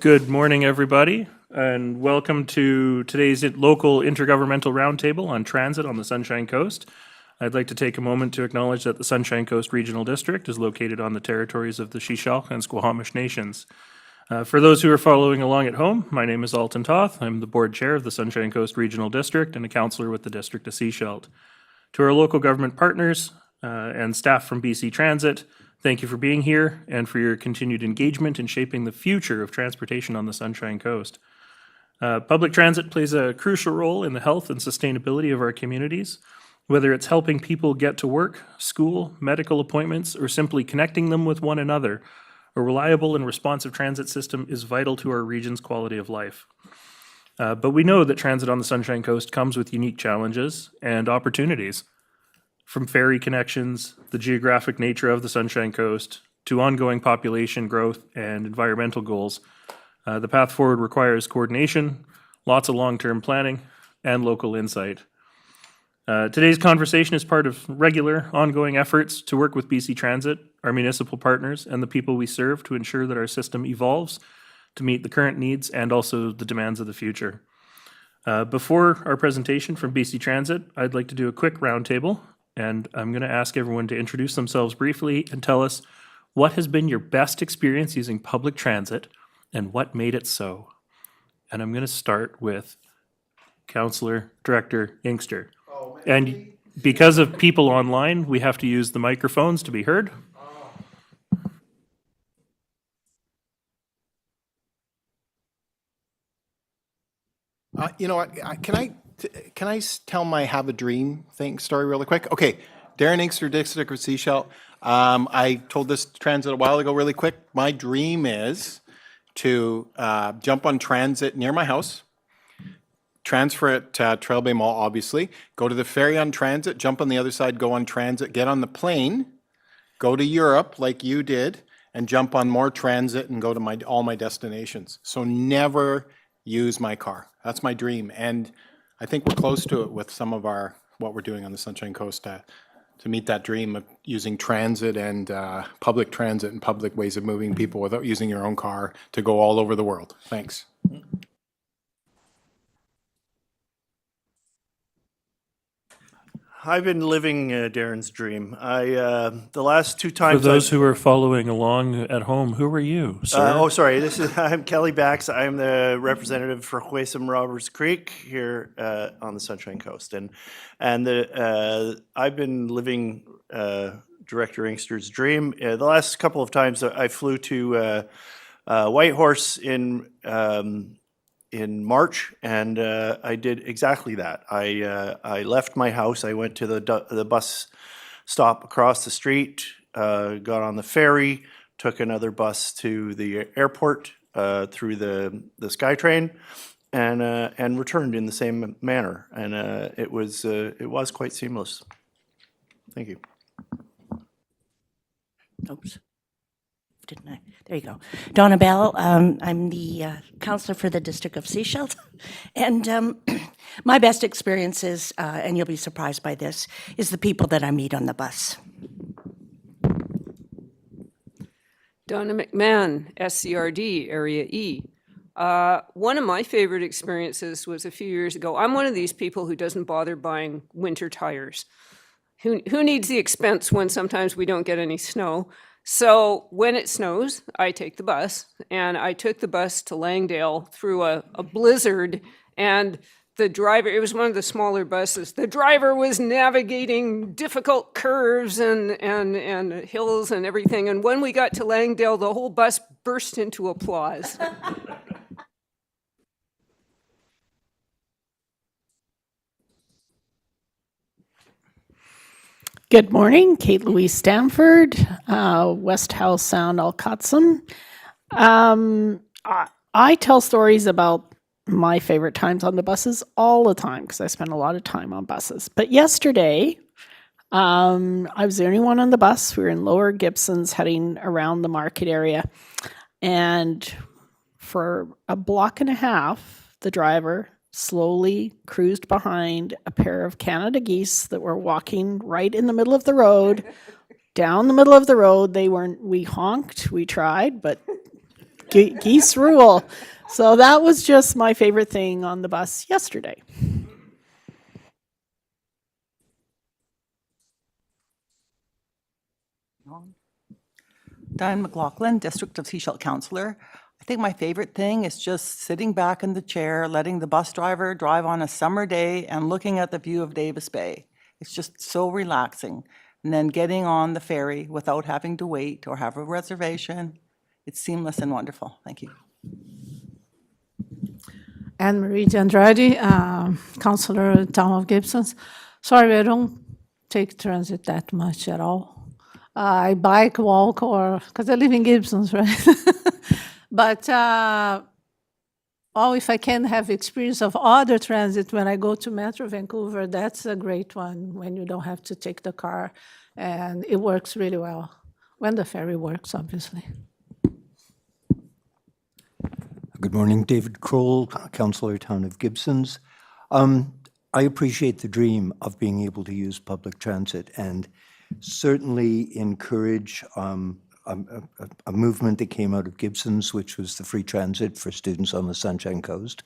Good morning, everybody, and welcome to today's local intergovernmental roundtable on transit on the Sunshine Coast. I'd like to take a moment to acknowledge that the Sunshine Coast Regional District is located on the territories of the Shishal and Squamish Nations. For those who are following along at home, my name is Alton Toth. I'm the board chair of the Sunshine Coast Regional District and a councillor with the District of Sechelt. To our local government partners and staff from BC Transit, thank you for being here and for your continued engagement in shaping the future of transportation on the Sunshine Coast. Public transit plays a crucial role in the health and sustainability of our communities, whether it's helping people get to work, school, medical appointments, or simply connecting them with one another. A reliable and responsive transit system is vital to our region's quality of life. But we know that transit on the Sunshine Coast comes with unique challenges and opportunities. From ferry connections, the geographic nature of the Sunshine Coast, to ongoing population growth and environmental goals, the path forward requires coordination, lots of long-term planning, and local insight. Today's conversation is part of regular, ongoing efforts to work with BC Transit, our municipal partners, and the people we serve to ensure that our system evolves to meet the current needs and also the demands of the future. Before our presentation from BC Transit, I'd like to do a quick roundtable, and I'm going to ask everyone to introduce themselves briefly and tell us what has been your best experience using public transit and what made it so. And I'm going to start with Councillor Director Inkster. And because of people online, we have to use the microphones to be heard. You know what? Can I tell my have a dream story really quick? Okay, Darren Inkster, District of Sechelt. I told this transit a while ago really quick. My dream is to jump on transit near my house, transfer it to Trail Bay Mall, obviously, go to the ferry on transit, jump on the other side, go on transit, get on the plane, go to Europe like you did, and jump on more transit and go to all my destinations. So never use my car. That's my dream. And I think we're close to it with some of what we're doing on the Sunshine Coast to meet that dream of using transit and public transit and public ways of moving people without using your own car to go all over the world. Thanks. I've been living Darren's dream. The last two For times. those who are following along at home, who are you, sir? Sorry. I'm Kelly Bax. I'm the representative for Huesum Roberts Creek here on the Sunshine Coast, and I've been living Director Inkster's dream. The last couple of times I flew to Whitehorse in March, and I did exactly that. I left my house. I went to the bus stop across the street, got on the ferry, took another bus to the airport through the SkyTrain, and returned in the same manner. And it was quite seamless. Thank you. Oops. Didn't I? There you go. Donna Bell, I'm the councillor for the District of Sechelt. And my best experience is, and you'll be surprised by this, is the people that I meet on the bus. Donna McMahon, SCRD, Area E. One of my favorite experiences was a few years ago. I'm one of these people who doesn't bother buying winter tires. Who needs the expense when sometimes we don't get any snow? So when it snows, I take the bus, and I took the bus to Langdale through a blizzard, and the driver, it was one of the smaller buses, the driver was navigating difficult curves and hills and everything, and when we got to Langdale, the whole bus burst into applause. Good morning, Kate Louise Stanford, West House Sound Alcotsum. I tell stories about my favorite times on the buses all the time because I spend a lot of time on buses. But yesterday, I was the only one on the bus. We were in Lower Gibsons heading around the market area. And for a block and a half, the driver slowly cruised behind a pair of Canada geese that were walking right in the middle of the road, down the middle of the road. We honked, we tried, but Geese rule. So that was just my favorite thing on the bus yesterday. Diane McLaughlin, District of Sechelt Councillor. I think my favorite thing is just sitting back in the chair, letting the bus driver drive on a summer day and looking at the view of Davis Bay. It's just so relaxing. And then getting on the ferry without having to wait or have a reservation. It's seamless and wonderful. Thank you. Anne Marie Andrade, Councillor, Town of Gibsons. Sorry, I don't take transit that much at all. I bike, walk, or because I live in Gibsons, right? But if I can have experience of other transit when I go to Metro Vancouver, that's a great one when you don't have to take the car, and it works really well when the ferry works, obviously. Good morning, David Kroll, Councillor, Town of Gibsons. I appreciate the dream of being able to use public transit and certainly encourage a movement that came out of Gibsons, which was the free transit for students on the Sunshine Coast.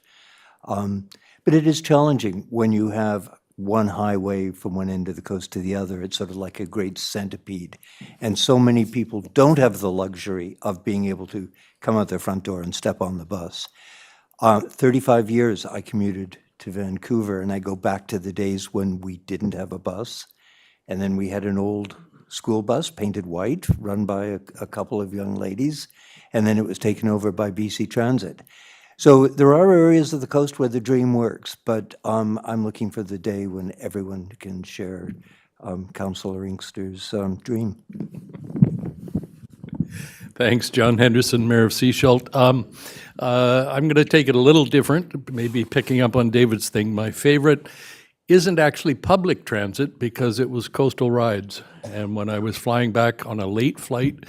But it is challenging when you have one highway from one end of the coast to the other. It's sort of like a great centipede. And so many people don't have the luxury of being able to come out their front door and step on the bus. 35 years I commuted to Vancouver, and I go back to the days when we didn't have a bus. And then we had an old school bus painted white, run by a couple of young ladies, and then it was taken over by BC Transit. So there are areas of the coast where the dream works, but I'm looking for the day when everyone can share Councillor Inkster's dream. Thanks, John Henderson, Mayor of Sechelt. I'm going to take it a little different, maybe picking up on David's thing. My favorite isn't actually public transit because it was coastal rides. And when I was flying back on a late flight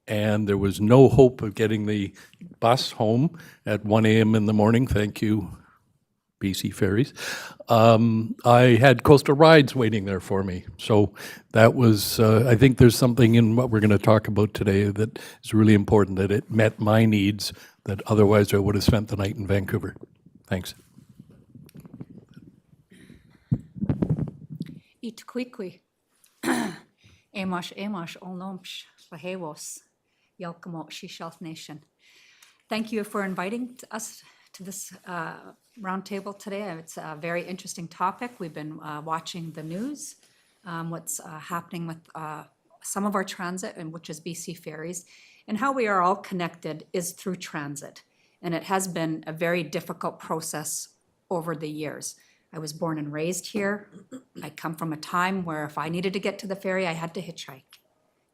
and there was no hope of getting the bus home at 1 a.m. in the morning, thank you, BC Ferries, I had coastal rides waiting there for me. So that was, I think there's something in what we're going to talk about today that is really important, that it met my needs that otherwise I would have spent the night in Vancouver. Thanks. Itquicqui. Emash olnomsh lahevos. Yelkamo Sechelt Nation. Thank you for inviting us to this roundtable today. It's a very interesting topic. We've been watching the news, what's happening with some of our transit, and which is BC Ferries, and how we are all connected is through transit. And it has been a very difficult process over the years. I was born and raised here. I come from a time where if I needed to get to the ferry, I had to hitchhike.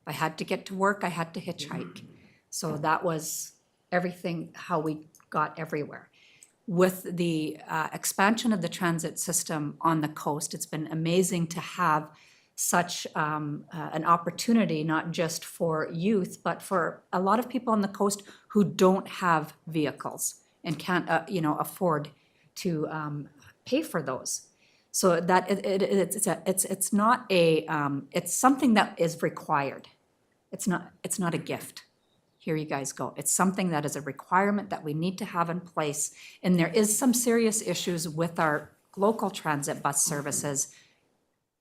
If I had to get to work, I had to hitchhike. So that was everything, how we got everywhere. With the expansion of the transit system on the coast, it's been amazing to have such an opportunity, not just for youth, but for a lot of people on the coast who don't have vehicles and can't, afford to pay for those. So that it's not a it's something that is required. It's not a gift. Here you guys go. It's something that is a requirement that we need to have in place. And there is some serious issues with our local transit bus services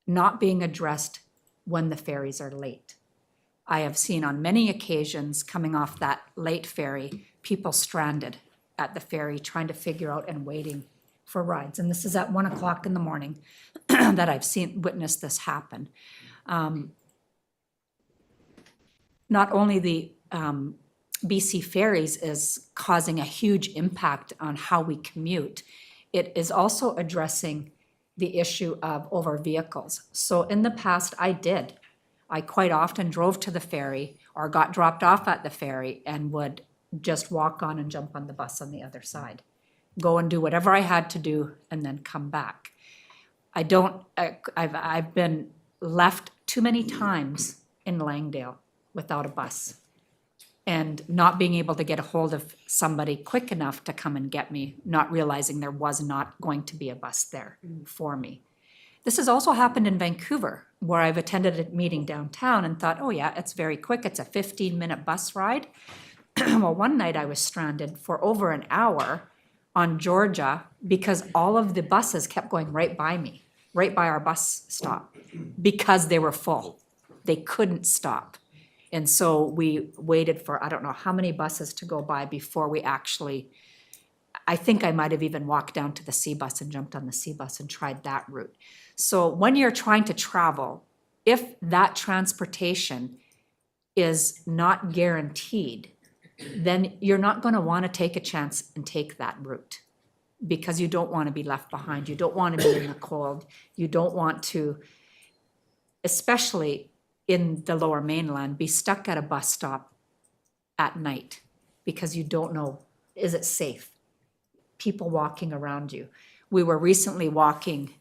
not being addressed when the ferries are late. I have seen on many occasions coming off that late ferry, people stranded at the ferry trying to figure out and waiting for rides. And this is at 1 o'clock in the morning that I've witnessed this happen. Not only the BC Ferries is causing a huge impact on how we commute, it is also addressing the issue of over vehicles. So in the past, I quite often drove to the ferry or got dropped off at the ferry and would just walk on and jump on the bus on the other side, go and do whatever I had to do and then come back. I've been left too many times in Langdale without a bus and not being able to get a hold of somebody quick enough to come and get me, not realizing there was not going to be a bus there for me. This has also happened in Vancouver, where I've attended a meeting downtown and thought, oh yeah, it's very quick. It's a 15-minute bus ride. well, one night I was stranded for over an hour on Georgia because all of the buses kept going right by me, right by our bus stop, because they were full. They couldn't stop. And so we waited for, I don't know how many buses to go by before we actually, I think I might have even walked down to the C bus and jumped on the C bus and tried that route. So when you're trying to travel, if that transportation is not guaranteed, then you're not going to want to take a chance and take that route because you don't want to be left behind. You don't want to be in the cold. You don't want to, especially in the Lower Mainland, be stuck at a bus stop at night because you don't know, is it safe? People walking around you. We were recently walking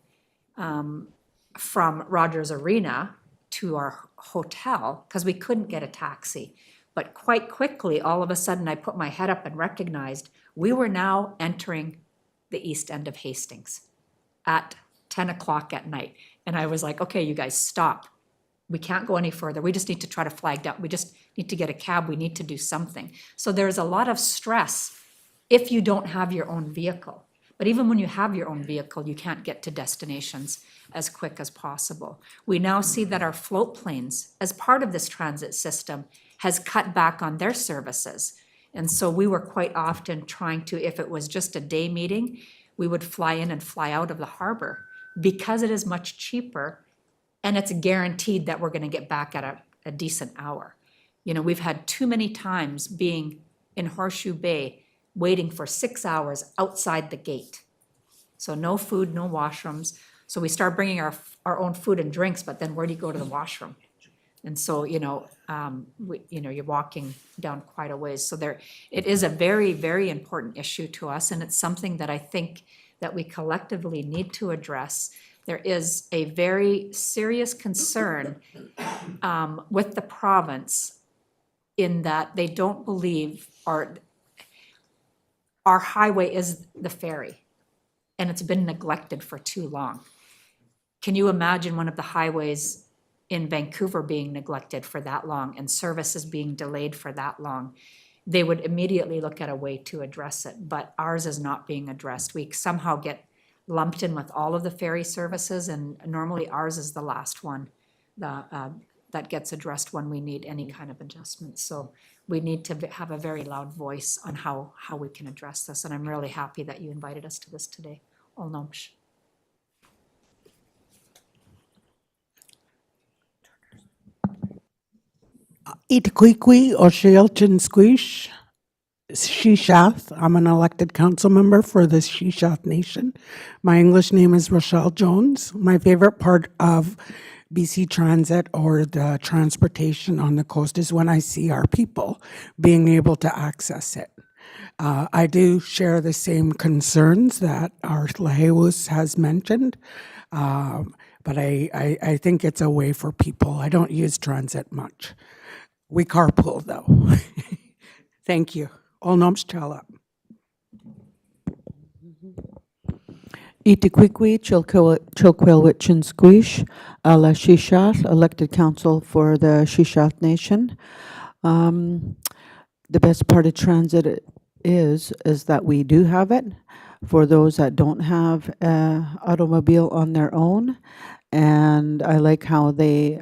from Rogers Arena to our hotel because we couldn't get a taxi. But quite quickly, all of a sudden, I put my head up and recognized we were now entering the east end of Hastings at 10 o'clock at night. And I was like, okay, you guys, stop. We can't go any further. We just need to try to flag down. We just need to get a cab. We need to do something. So there's a lot of stress if you don't have your own vehicle. But even when you have your own vehicle, you can't get to destinations as quick as possible. We now see that our float planes, as part of this transit system, has cut back on their services. And so we were quite often trying to, if it was just a day meeting, we would fly in and fly out of the harbor because it is much cheaper and it's guaranteed that we're going to get back at a decent hour. You know, we've had too many times being in Horseshoe Bay waiting for 6 hours outside the gate. So no food, no washrooms. So we start bringing our own food and drinks, but then where do you go to the washroom? And so, you're walking down quite a ways. So it is a very, very important issue to us, and it's something that I think that we collectively need to address. There is a very serious concern with the province in that they don't believe our highway is the ferry, and it's been neglected for too long. Can you imagine one of the highways in Vancouver being neglected for that long and services being delayed for that long? They would immediately look at a way to address it, but ours is not being addressed. We somehow get lumped in with all of the ferry services, and normally ours is the last one that gets addressed when we need any kind of adjustment. So we need to have a very loud voice on how we can address this, and I'm really happy that you invited us to this today. Olnomsh. Itaquiqui or Shielchin Squish, Shishath. I'm an elected council member for the Shishath Nation. My English name is Rochelle Jones. My favorite part of BC Transit or the transportation on the coast is when I see our people being able to access it. I do share the same concerns that our Lahewus has mentioned, but I think it's a way for people. I don't use transit much. We carpool, though. Thank you. Olnomsh Chala. Itiquiqui, Chilquilwichin Squish, La Shishath, elected council for the Shishath Nation. The best part of transit is that we do have it for those that don't have an automobile on their own. And I like how they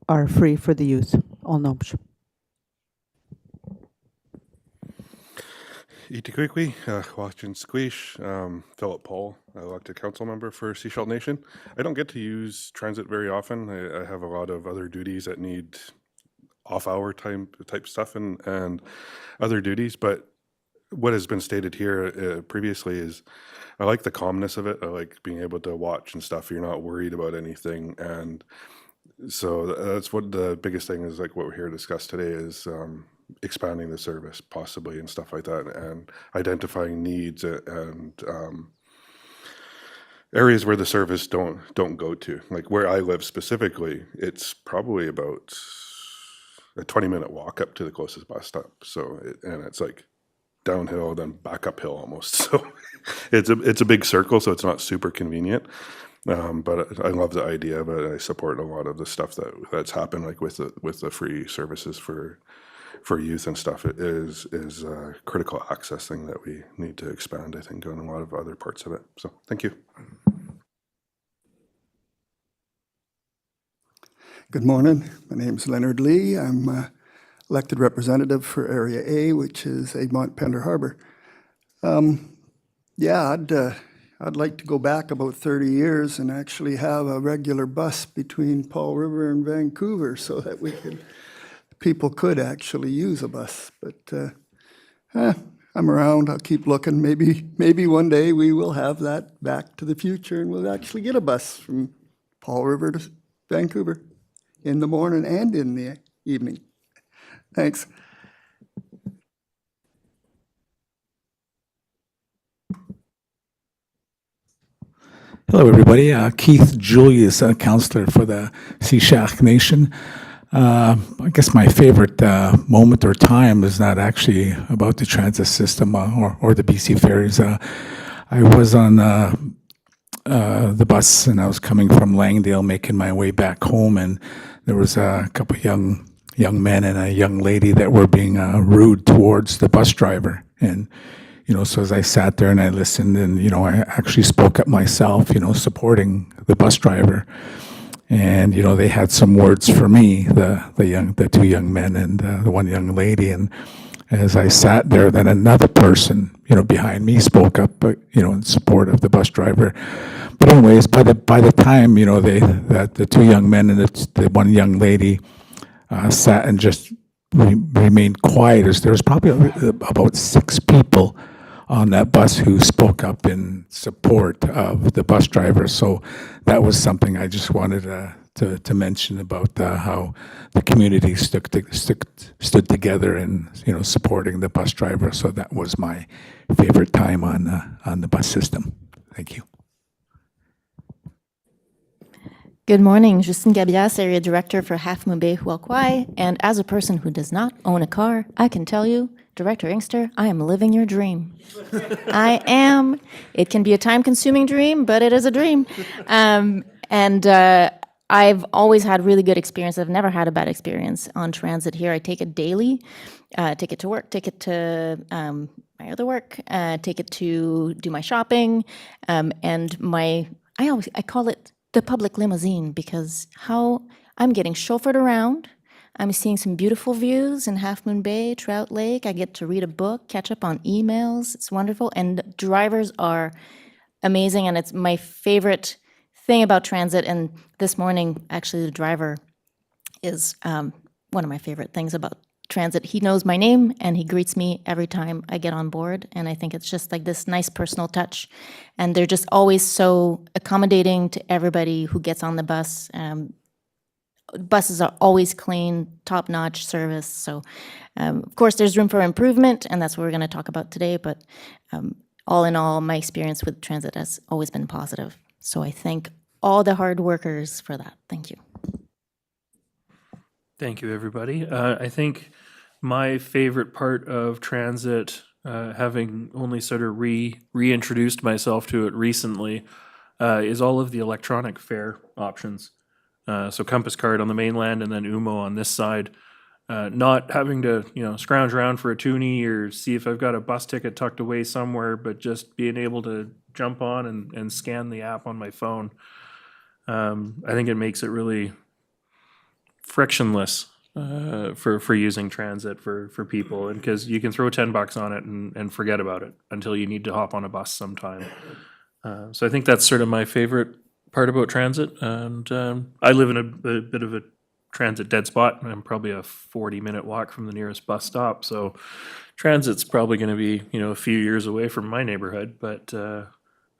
are free for the youth. Olnomsh. Itiquiqui, Washington Squish, Philip Paul, elected council member for Seashell Nation. I don't get to use transit very often. I have a lot of other duties that need off-hour type stuff and other duties, but what has been stated here previously is I like the calmness of it. I like being able to watch and stuff. You're not worried about anything, and so that's what the biggest thing is, like what we're here to discuss today is expanding the service possibly and stuff like that, and identifying needs and areas where the service don't go to. Like where I live specifically, it's probably about a 20-minute walk up to the closest bus stop. So it's like downhill, then back uphill almost. So it's a big circle, so it's not super convenient. But I love the idea of it. I support a lot of the stuff that's happened, like with the free services for for youth and stuff is a critical access thing that we need to expand, I think, on a lot of other parts of it. So thank you. Good morning. My name is Leonard Lee. I'm elected representative for Area A, which is Egmont Pender Harbor. Yeah, I'd like to go back about 30 years and actually have a regular bus between Paul River and Vancouver so that people could actually use a bus. But I'm around. I'll keep looking. Maybe one day we will have that back to the future and we'll actually get a bus from Paul River to Vancouver in the morning and in the evening. Thanks. Hello, everybody. Keith Julius, councillor for the Sechach Nation. I guess my favorite moment or time is not actually about the transit system or the BC ferries. I was on the bus and I was coming from Langdale, making my way back home, and there was a couple of young men and a young lady that were being rude towards the bus driver. And so as I sat there and I listened, and I actually spoke up myself, supporting the bus driver. And they had some words for me, the two young men and the one young lady. And as I sat there, then another person, behind me spoke up, in support of the bus driver. But anyways, by the time the two young men and the one young lady sat and just remained quiet, as there was probably about 6 people on that bus who spoke up in support of the bus driver. So that was something I just wanted to mention about how the community stood together in supporting the bus driver. So that was my favorite time on the bus system. Thank you. Good morning, Justine Gabias, Area Director for Half Moon Bay, Hualquai. And as a person who does not own a car, I can tell you, Director Inkster, I am living your dream. I am. It can be a time-consuming dream, but it is a dream. I've always had really good experience. I've never had a bad experience on transit here. I take it daily, take it to work, take it to my other work, take it to do my shopping, and I call it the public limousine, because how I'm getting chauffeured around. I'm seeing some beautiful views in Half Moon Bay, Trout Lake. I get to read a book, catch up on emails. It's wonderful. And drivers are amazing. And it's my favorite thing about transit. And this morning, actually, the driver is one of my favorite things about transit. He knows my name and he greets me every time I get on board. And I think it's just like this nice personal touch. And they're just always so accommodating to everybody who gets on the bus. Buses are always clean, top-notch service. So, of course, there's room for improvement, and that's what we're going to talk about today. But all in all, my experience with transit has always been positive. So I thank all the hard workers for that. Thank you. Thank you, everybody. I think my favorite part of transit, having only sort of reintroduced myself to it recently, is all of the electronic fare options. So Compass Card on the mainland and then UMO on this side. Not having to, scrounge around for a toonie or see if I've got a bus ticket tucked away somewhere, but just being able to jump on and scan the app on my phone. I think it makes it really frictionless for using transit for people, and because you can throw $10 on it and forget about it until you need to hop on a bus sometime. So I think that's sort of my favorite part about transit, and I live in a bit of a transit dead spot. I'm probably a 40-minute walk from the nearest bus stop, so transit's probably going to be a few years away from my neighborhood, but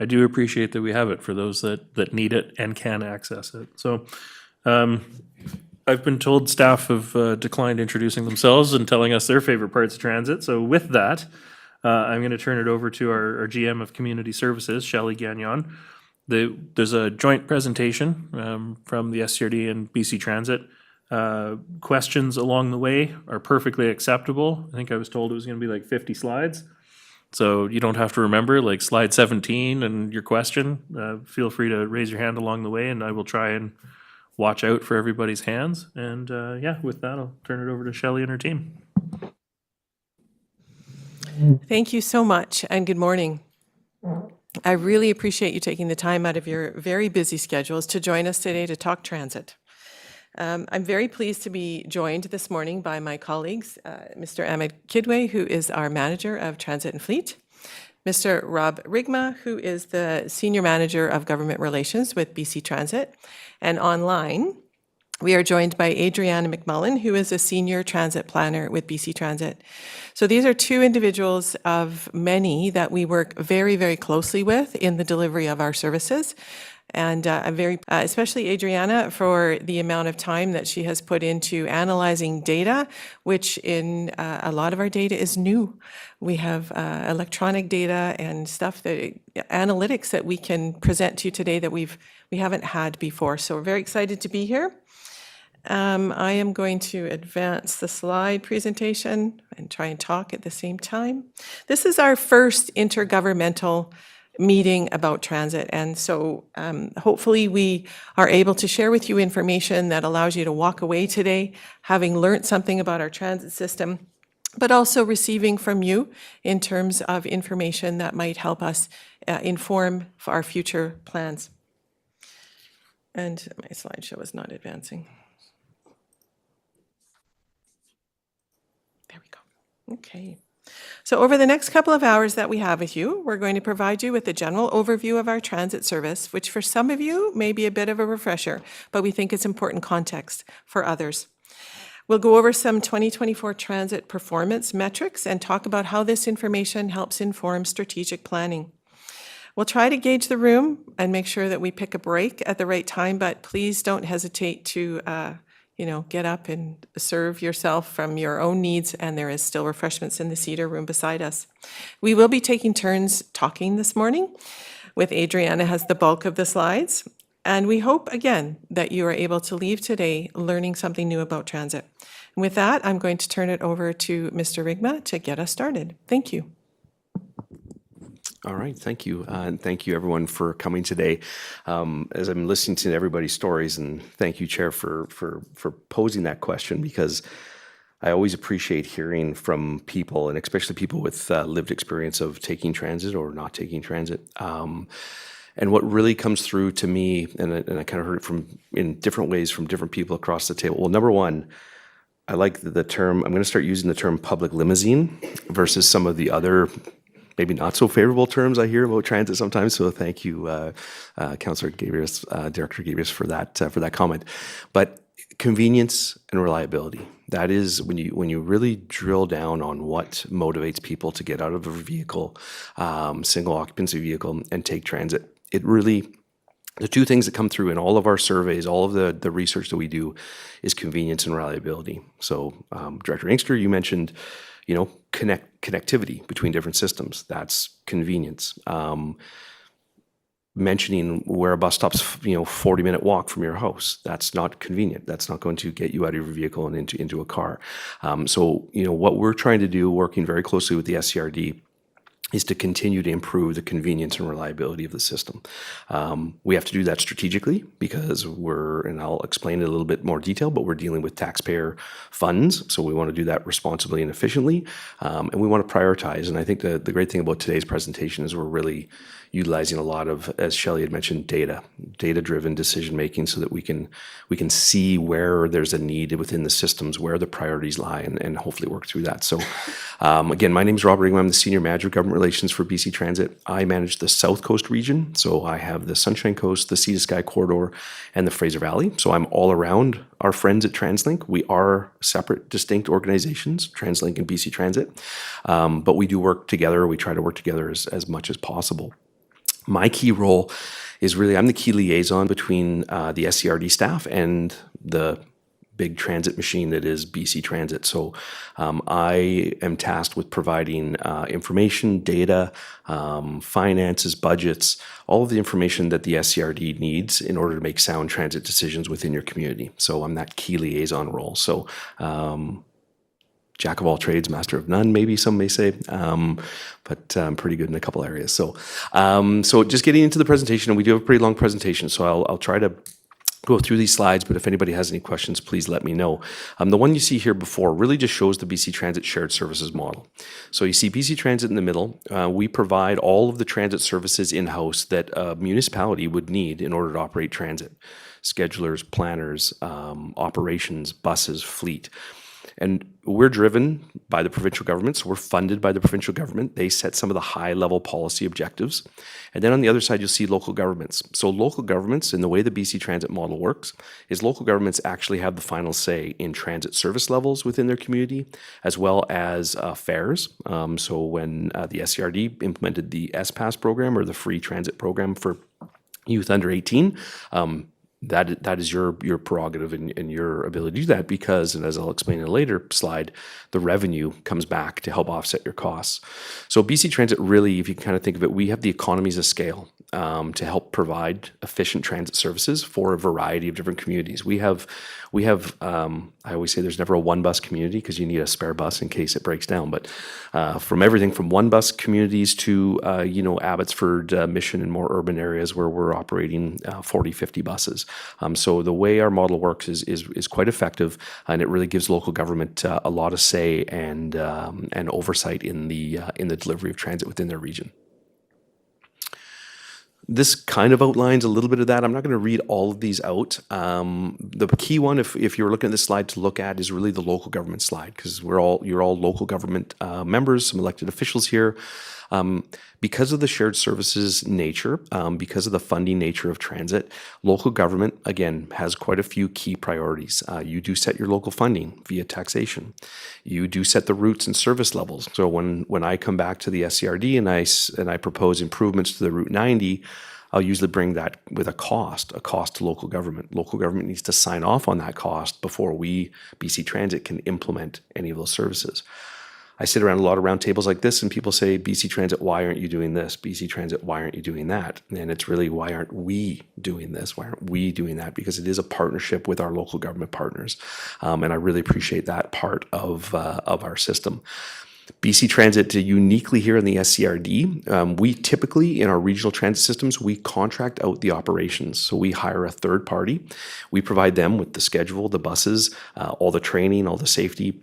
I do appreciate that we have it for those that need it and can access it. So I've been told staff have declined introducing themselves and telling us their favorite parts of transit. So with that, I'm going to turn it over to our GM of Community Services, Shelley Gagnon. There's a joint presentation from the SCRD and BC Transit. Questions along the way are perfectly acceptable. I think I was told it was going to be like 50 slides. So you don't have to remember like slide 17 and your question. Feel free to raise your hand along the way, and I will try and watch out for everybody's hands. And with that, I'll turn it over to Shelley and her team. Thank you so much, and good morning. I really appreciate you taking the time out of your very busy schedules to join us today to talk transit. I'm very pleased to be joined this morning by my colleagues, Mr. Ahmed Kidway, who is our Manager of Transit and Fleet, Mr. Rob Rigma, who is the Senior Manager of Government Relations with BC Transit, and online, we are joined by Adriana McMullen, who is a Senior Transit Planner with BC Transit. So these are two individuals of many that we work very, very closely with in the delivery of our services. And I'm very, especially Adriana, for the amount of time that she has put into analyzing data, which in a lot of our data is new. We have electronic data and stuff that analytics that we can present to you today that we haven't had before. So we're very excited to be here. I am going to advance the slide presentation and try and talk at the same time. This is our first intergovernmental meeting about transit, and so hopefully we are able to share with you information that allows you to walk away today having learned something about our transit system, but also receiving from you in terms of information that might help us inform for our future plans. And my slideshow is not advancing. There we go. Okay. So over the next couple of hours that we have with you, we're going to provide you with a general overview of our transit service, which for some of you may be a bit of a refresher, but we think it's important context for others. We'll go over some 2024 transit performance metrics and talk about how this information helps inform strategic planning. We'll try to gauge the room and make sure that we pick a break at the right time, but please don't hesitate to get up and serve yourself from your own needs, and there is still refreshments in the cedar room beside us. We will be taking turns talking this morning, with Adriana has the bulk of the slides, and we hope, again, that you are able to leave today learning something new about transit. And with that, I'm going to turn it over to Mr. Rigma to get us started. Thank you. All right, thank you. And thank you everyone for coming today. As I'm listening to everybody's stories, and thank you, Chair, for posing that question, because I always appreciate hearing from people, and especially people with lived experience of taking transit or not taking transit. And what really comes through to me, and I kind of heard it in different ways from different people across the table. Well, number one, I like the term, I'm going to start using the term public limousine versus some of the other maybe not so favorable terms I hear about transit sometimes. So thank you, Councillor Gabrius, Director Gabrius, for that comment. But convenience and reliability, that is when you really drill down on what motivates people to get out of a vehicle, single occupancy vehicle, and take transit. It really, the two things that come through in all of our surveys, all of the research that we do, is convenience and reliability. So Director Inkster, you mentioned connectivity between different systems. That's convenience. Mentioning where a bus stop's 40-minute walk from your house. That's not convenient. That's not going to get you out of your vehicle and into a car. So what we're trying to do, working very closely with the SCRD, is to continue to improve the convenience and reliability of the system. We have to do that strategically because and I'll explain it in a little bit more detail, but we're dealing with taxpayer funds, so we want to do that responsibly and efficiently, and we want to prioritize. And I think the great thing about today's presentation is we're really utilizing a lot of, as Shelley had mentioned, data-driven decision-making, so that we can see where there's a need within the systems, where the priorities lie, and hopefully work through that. So again, my name is Rob Rigma. I'm the Senior Manager of Government Relations for BC Transit. I manage the South Coast region, so I have the Sunshine Coast, the Sea to Sky Corridor, and the Fraser Valley. So I'm all around our friends at TransLink. We are separate, distinct organizations, TransLink and BC Transit, but we do work together. We try to work together as much as possible. My key role is really, I'm the key liaison between the SCRD staff and the big transit machine that is BC Transit. So I am tasked with providing information, data, finances, budgets, all of the information that the SCRD needs in order to make sound transit decisions within your community. So I'm that key liaison role. So jack of all trades, master of none, maybe some may say, but I'm pretty good in a couple areas. So just getting into the presentation, and we do have a pretty long presentation, so I'll try to go through these slides, but if anybody has any questions, please let me know. The one you see here before really just shows the BC Transit shared services model. So you see BC Transit in the middle. We provide all of the transit services in-house that a municipality would need in order to operate transit. Schedulers, planners, operations, buses, fleet. And we're driven by the provincial government, so we're funded by the provincial government. They set some of the high-level policy objectives. And then on the other side, you'll see local governments. So local governments, in the way the BC Transit model works, is local governments actually have the final say in transit service levels within their community, as well as fares. So when the SCRD implemented the S-Pass program, or the free transit program for youth under 18, that is your prerogative and your ability to do that because, and as I'll explain in a later slide, the revenue comes back to help offset your costs. So BC Transit really, if you kind of think of it, we have the economies of scale to help provide efficient transit services for a variety of different communities. We have I always say there's never a one bus community because you need a spare bus in case it breaks down. But from everything from one bus communities to Abbotsford, Mission, and more urban areas where we're operating 40, 50 buses. So the way our model works is quite effective, and it really gives local government a lot of say and oversight in the delivery of transit within their region. This kind of outlines a little bit of that. I'm not going to read all of these out. The key one, if you're looking at this slide to look at, is really the local government slide, because you're all local government members, some elected officials here. Because of the shared services nature, because of the funding nature of transit, local government, again, has quite a few key priorities. You do set your local funding via taxation. You do set the routes and service levels. So when I come back to the SCRD and I propose improvements to the Route 90, I'll usually bring that with a cost to local government. Local government needs to sign off on that cost before we, BC Transit, can implement any of those services. I sit around a lot of roundtables like this and people say, BC Transit, why aren't you doing this? BC Transit, why aren't you doing that? And it's really, why aren't we doing this? Why aren't we doing that? Because it is a partnership with our local government partners. And I really appreciate that part of our system. BC Transit, uniquely here in the SCRD, we typically, in our regional transit systems, we contract out the operations. So we hire a third party. We provide them with the schedule, the buses, all the training, all the safety,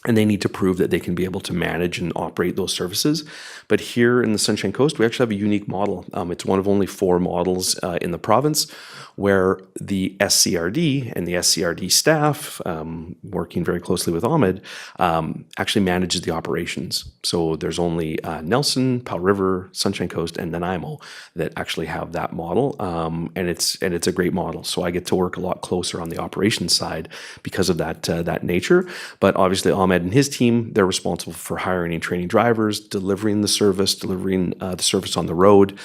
and they need to prove that they can be able to manage and operate those services. But here in the Sunshine Coast, we actually have a unique model. It's one of only 4 models in the province where the SCRD and the SCRD staff, working very closely with Ahmed, actually manages the operations. So there's only Nelson, Powell River, Sunshine Coast, and Nanaimo that actually have that model, and it's a great model. So I get to work a lot closer on the operations side because of that nature. But obviously Ahmed and his team, they're responsible for hiring and training drivers, delivering the service on the road,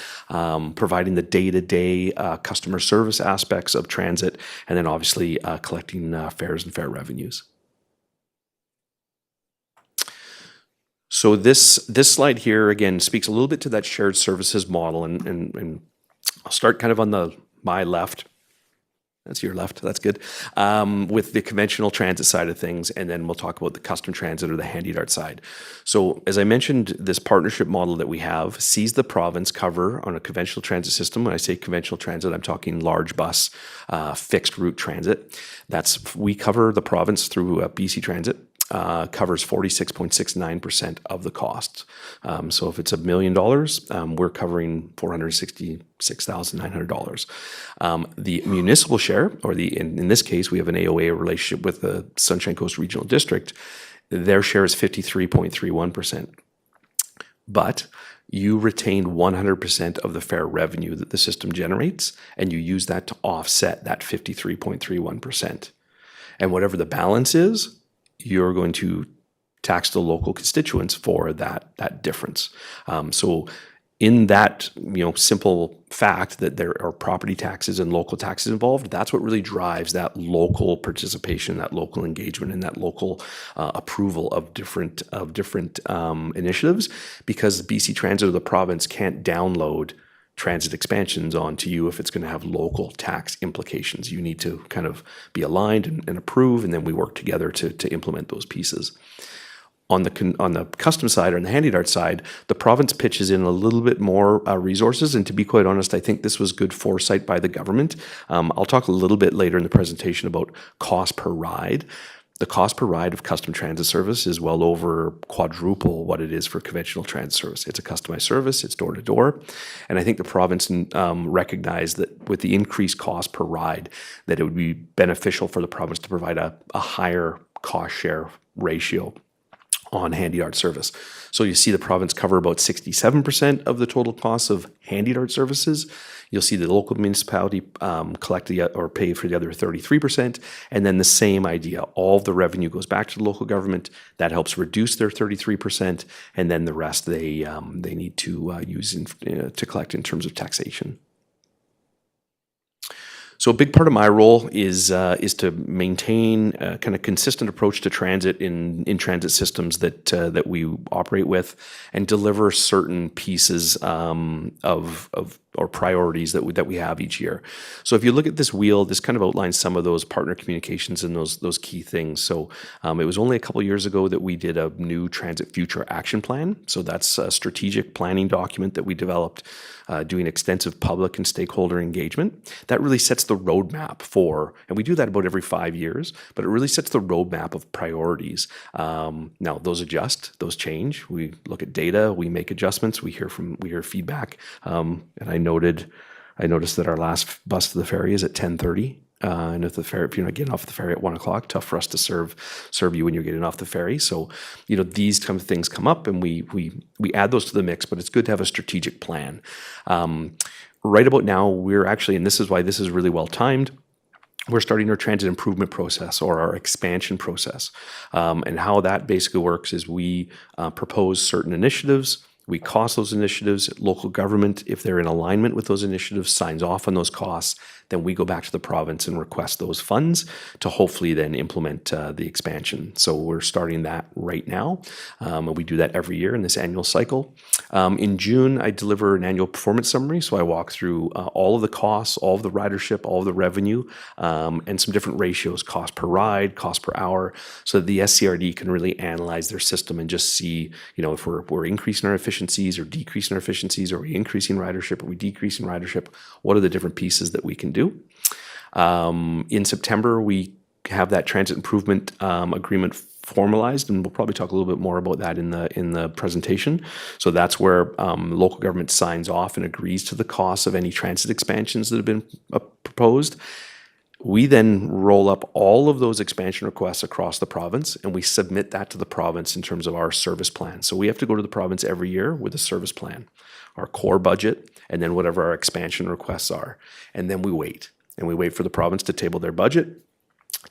providing the day-to-day customer service aspects of transit, and then obviously collecting fares and fare revenues. So this slide here, again, speaks a little bit to that shared services model, and I'll start kind of on my left. That's your left, that's good. With the conventional transit side of things, and then we'll talk about the custom transit or the handy-dart side. So as I mentioned, this partnership model that we have sees the province cover on a conventional transit system. When I say conventional transit, I'm talking large bus, fixed route transit. We cover the province through BC Transit. Covers 46.69% of the cost. So if it's $1 million, we're covering $466,900. The municipal share, or in this case, we have an AOA relationship with the Sunshine Coast Regional District. Their share is 53.31%. But you retain 100% of the fare revenue that the system generates, and you use that to offset that 53.31%. And whatever the balance is, you're going to tax the local constituents for that difference. So in that simple fact that there are property taxes and local taxes involved, that's what really drives that local participation, that local engagement, and that local approval of different initiatives, because BC Transit or the province can't download transit expansions onto you if it's going to have local tax implications. You need to kind of be aligned and approve, and then we work together to implement those pieces. On the custom side or on the handy dart side, the province pitches in a little bit more resources. And to be quite honest, I think this was good foresight by the government. I'll talk a little bit later in the presentation about cost per ride. The cost per ride of custom transit service is well over quadruple what it is for conventional transit service. It's a customized service, it's door to door. And I think the province recognized that with the increased cost per ride, that it would be beneficial for the province to provide a higher cost share ratio on handy dart service. So you see the province cover about 67% of the total cost of handy dart services. You'll see the local municipality collect or pay for the other 33%. And then the same idea, all of the revenue goes back to the local government. That helps reduce their 33%. And then the rest they need to use to collect in terms of taxation. So a big part of my role is to maintain a kind of consistent approach to transit in transit systems that we operate with, and deliver certain pieces of or priorities that we have each year. So if you look at this wheel, this kind of outlines some of those partner communications and those key things. So it was only a couple years ago that we did a new Transit Future Action Plan. So that's a strategic planning document that we developed, doing extensive public and stakeholder engagement. That really sets the roadmap for, and we do that about every 5 years, but it really sets the roadmap of priorities. Now those adjust, those change. We look at data, we make adjustments, we hear feedback. And I noticed that our last bus to the ferry is at 10:30. And if you're not getting off the ferry at 1 o'clock, tough for us to serve you when you're getting off the ferry. So, these kind of things come up, and we add those to the mix. But it's good to have a strategic plan. Right about now, we're actually, and this is why this is really well timed, we're starting our transit improvement process, or our expansion process. And how that basically works is we propose certain initiatives. We cost those initiatives. Local government, if they're in alignment with those initiatives, signs off on those costs. Then we go back to the province and request those funds to hopefully then implement the expansion. So we're starting that right now. And we do that every year in this annual cycle. In June, I deliver an annual performance summary. So I walk through all of the costs, all of the ridership, all of the revenue, and some different ratios, cost per ride, cost per hour, so that the SCRD can really analyze their system and just see, if we're increasing our efficiencies or decreasing our efficiencies, or we increasing ridership, or we decreasing ridership, what are the different pieces that we can do? In September, we have that transit improvement agreement formalized, and we'll probably talk a little bit more about that in the presentation. So that's where local government signs off and agrees to the costs of any transit expansions that have been proposed. We then roll up all of those expansion requests across the province, and we submit that to the province in terms of our service plan. So we have to go to the province every year with a service plan, our core budget, and then whatever our expansion requests are. And then we wait. And we wait for the province to table their budget,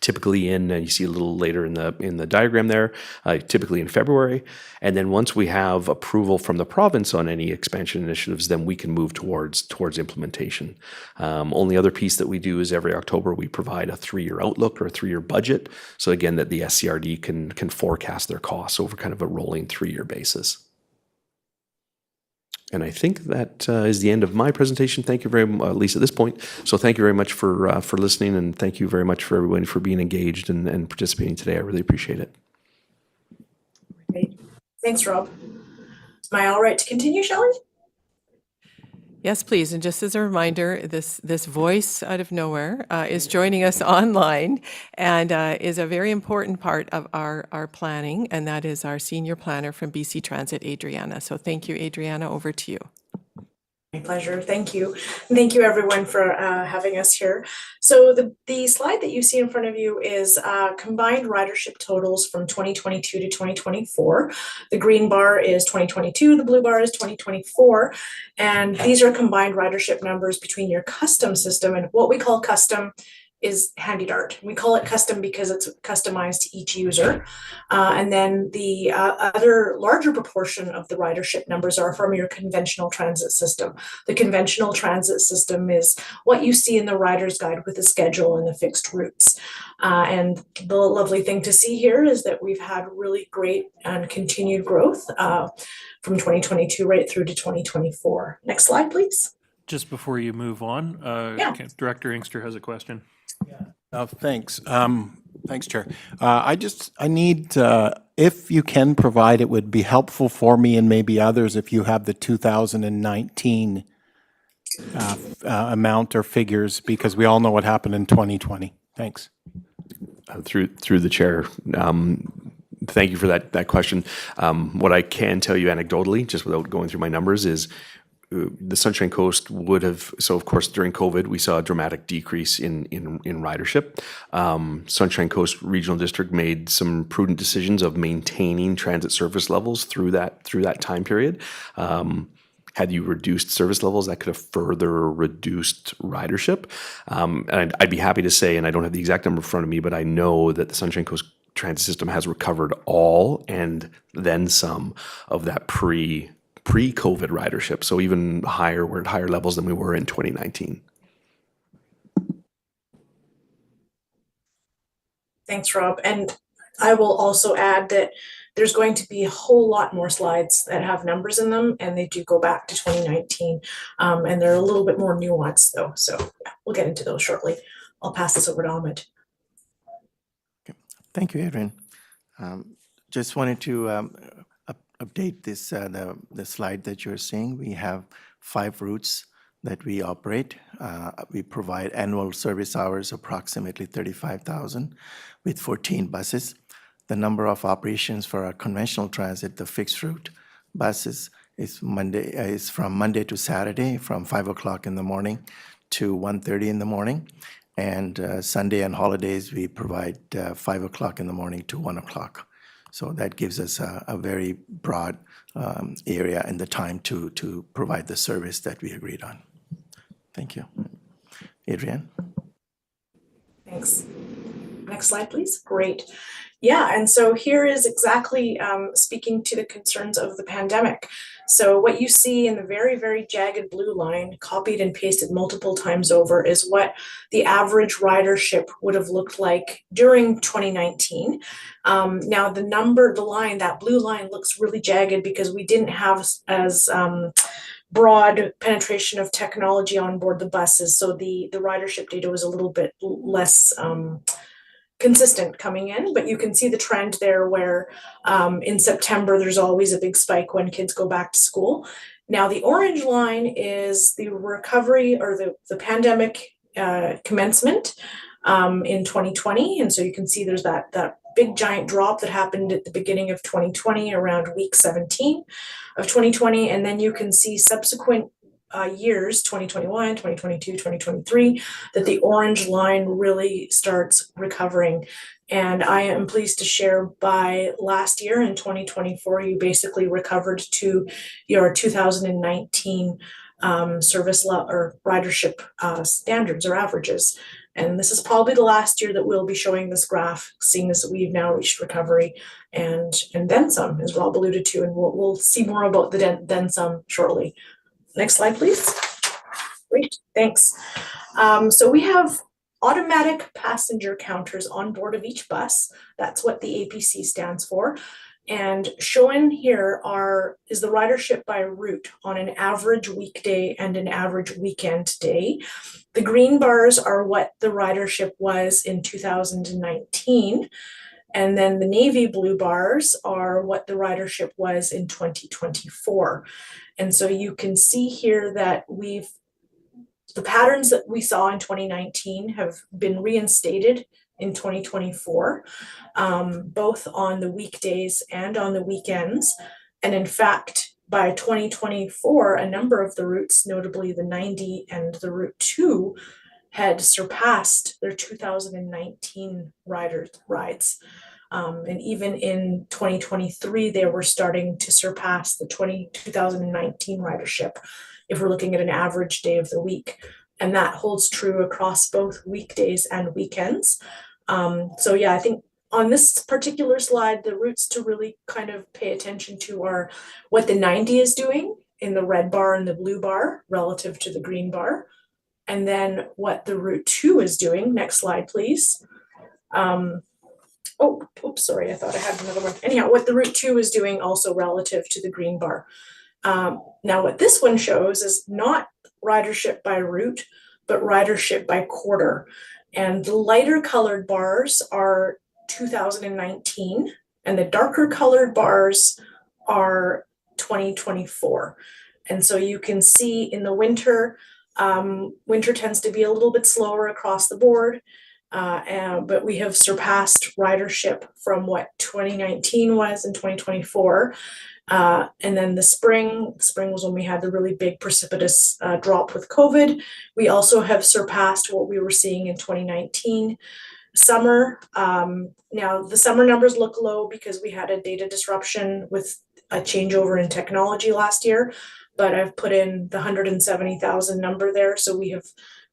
typically and you see a little later in the diagram there, typically in February. And then once we have approval from the province on any expansion initiatives, then we can move towards implementation. Only other piece that we do is every October we provide a 3-year outlook or a 3-year budget. So again, that the SCRD can forecast their costs over kind of a rolling 3-year basis. And I think that is the end of my presentation. Thank you very much, at least at this point. So thank you very much for listening, and thank you very much for everybody for being engaged and participating today. I really appreciate it. Great. Thanks, Rob. Am I all right to continue, Shelley? Yes, please. And just as a reminder, this voice out of nowhere is joining us online, and is a very important part of our planning, and that is our senior planner from BC Transit, Adriana. So thank you, Adriana. Over to you. My pleasure. Thank you. And thank you, everyone, for having us here. So the slide that you see in front of you is combined ridership totals from 2022 to 2024. The green bar is 2022, the blue bar is 2024. And these are combined ridership numbers between your custom system, and what we call custom is Handy Dart. We call it custom because it's customized to each user. And then the other larger proportion of the ridership numbers are from your conventional transit system. The conventional transit system is what you see in the rider's guide with the schedule and the fixed routes. And the lovely thing to see here is that we've had really great and continued growth from 2022 right through to 2024. Next slide, please. Just before you move on, Yeah. Director Inkster has a question. Thanks. Thanks, Chair. I need, if you can provide, it would be helpful for me and maybe others if you have the 2019 amount or figures, because we all know what happened in 2020. Thanks. Through the chair, thank you for that question. What I can tell you anecdotally, just without going through my numbers, is the Sunshine Coast would have, so of course during COVID we saw a dramatic decrease in ridership. Sunshine Coast Regional District made some prudent decisions of maintaining transit service levels through that time period. Had you reduced service levels, that could have further reduced ridership. And I'd be happy to say, and I don't have the exact number in front of me, but I know that the Sunshine Coast transit system has recovered all and then some of that pre-COVID ridership. So even higher, we're at higher levels than we were in 2019. Thanks, Rob. And I will also add that there's going to be a whole lot more slides that have numbers in them, and they do go back to 2019. And they're a little bit more nuanced though. So yeah, we'll get into those shortly. I'll pass this over to Ahmed. Thank you, Adrian. Just wanted to update this the slide that you're seeing. We have 5 routes that we operate. We provide annual service hours approximately 35,000 with 14 buses. The number of operations for our conventional transit, the fixed route buses, is from Monday to Saturday from 5 o'clock in the morning to 1:30 in the morning. And Sunday and holidays, we provide 5 o'clock in the morning to 1 o'clock. So that gives us a very broad area and the time to provide the service that we agreed on. Thank you. Adrienne? Thanks. Next slide, please. Great. Yeah, and so here is exactly speaking to the concerns of the pandemic. So what you see in the very, very jagged blue line, copied and pasted multiple times over, is what the average ridership would have looked like during 2019. Now the line, that blue line, looks really jagged because we didn't have as broad penetration of technology on board the buses. So the ridership data was a little bit less consistent coming in, but you can see the trend there where in September there's always a big spike when kids go back to school. Now the orange line is the recovery or the pandemic commencement in 2020, and so you can see there's that big giant drop that happened at the beginning of 2020 around week 17 of 2020, and then you can see subsequent years, 2021, 2022, 2023, that the orange line really starts recovering. And I am pleased to share by last year in 2024, you basically recovered to your 2019 service or ridership standards or averages. And this is probably the last year that we'll be showing this graph, seeing as we've now reached recovery and then some, as Rob alluded to, and we'll see more about the then some shortly. Next slide, please. Great, thanks. So we have automatic passenger counters on board of each bus. That's what the APC stands for. And shown here is the ridership by route on an average weekday and an average weekend day. The green bars are what the ridership was in 2019. And then the navy blue bars are what the ridership was in 2024. And so you can see here that the patterns that we saw in 2019 have been reinstated in 2024, both on the weekdays and on the weekends. And in fact, by 2024, a number of the routes, notably the 90 and the Route 2, had surpassed their 2019 rides. And even in 2023, they were starting to surpass the 2019 ridership if we're looking at an average day of the week. And that holds true across both weekdays and weekends. So yeah, I think on this particular slide, the routes to really kind of pay attention to are what the 90 is doing in the red bar and the blue bar relative to the green bar. And then what the Route 2 is doing. Next slide, please. Sorry, I thought I had another one. Anyhow, what the Route 2 is doing also relative to the green bar. Now what this one shows is not ridership by route, but ridership by quarter. And the lighter colored bars are 2019, and the darker colored bars are 2024. And so you can see in the winter, winter tends to be a little bit slower across the board, but we have surpassed ridership from what 2019 was in 2024. And then the spring was when we had the really big precipitous drop with COVID. We also have surpassed what we were seeing in 2019. Summer, now the summer numbers look low because we had a data disruption with a changeover in technology last year, but I've put in the 170,000 number there. So we have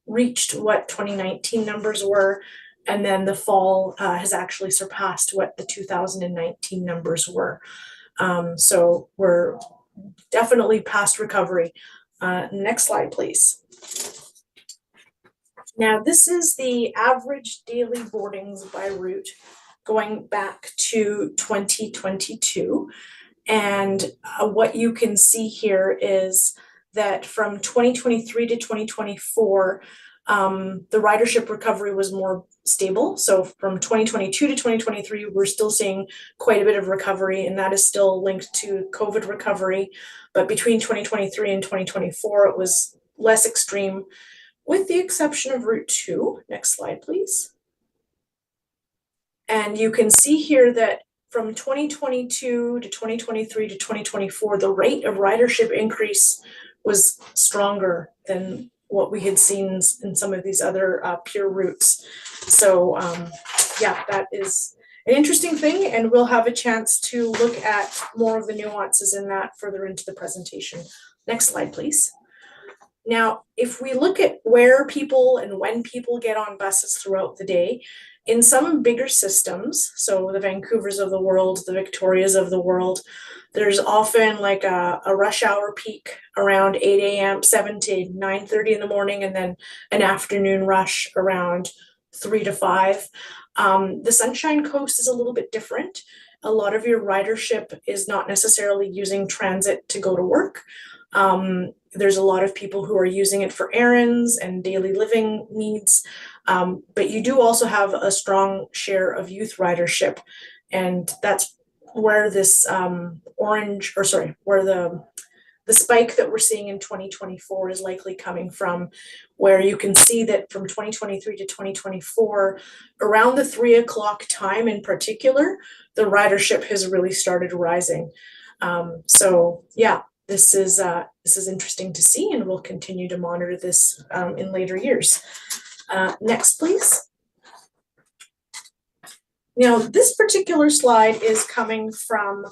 reached what 2019 numbers were. And then the fall has actually surpassed what the 2019 numbers were. So we're definitely past recovery. Next slide, please. Now, this is the average daily boardings by route going back to 2022. And what you can see here is that from 2023 to 2024, the ridership recovery was more stable. So from 2022 to 2023, we're still seeing quite a bit of recovery, and that is still linked to COVID recovery. But between 2023 and 2024, it was less extreme, with the exception of Route 2. Next slide, please. And you can see here that from 2022 to 2023 to 2024, the rate of ridership increase was stronger than what we had seen in some of these other peer routes. So yeah, that is an interesting thing, and we'll have a chance to look at more of the nuances in that further into the presentation. Next slide, please. Now, if we look at where people and when people get on buses throughout the day, in some bigger systems, so the Vancouvers of the world, the Victorias of the world, there's often like a rush hour peak around 8 a.m., 7 to 9:30 in the morning, and then an afternoon rush around 3 to 5. The Sunshine Coast is a little bit different. A lot of your ridership is not necessarily using transit to go to work. There's a lot of people who are using it for errands and daily living needs. But you do also have a strong share of youth ridership. And that's where this where the spike that we're seeing in 2024 is likely coming from, where you can see that from 2023 to 2024, around the 3 o'clock time in particular, the ridership has really started rising. So yeah, this is interesting to see, and we'll continue to monitor this in later years. Next, please. Now, this particular slide is coming from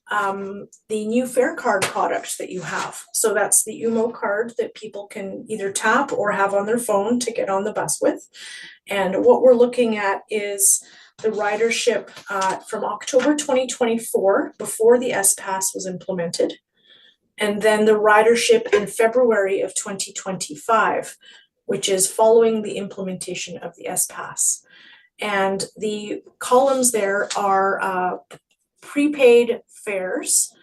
the new fare card product that you have. So that's the UMO card that people can either tap or have on their phone to get on the bus with. And what we're looking at is the ridership from October 2024, before the S-Pass was implemented, and then the ridership in February of 2025, which is following the implementation of the S-Pass. And the columns there are prepaid fares,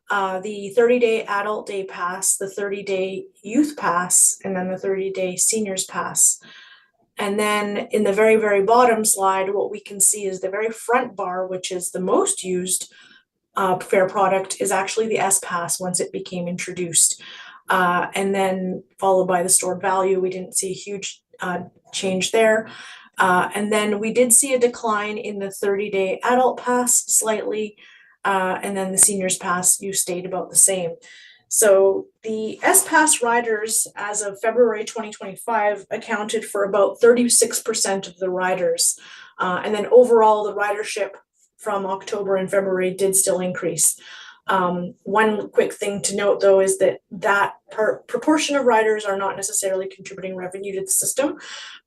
the 30-day adult day pass, the 30-day youth pass, and then the 30-day seniors pass. And then in the very, very bottom slide, what we can see is the very front bar, which is the most used fare product, is actually the S-Pass once it became introduced. And then followed by the stored value. We didn't see a huge change there. And then we did see a decline in the 30-day adult pass slightly, and then the seniors pass use stayed about the same. So the S-Pass riders as of February 2025 accounted for about 36% of the riders. And then overall the ridership from October and February did still increase. One quick thing to note, though, is that proportion of riders are not necessarily contributing revenue to the system,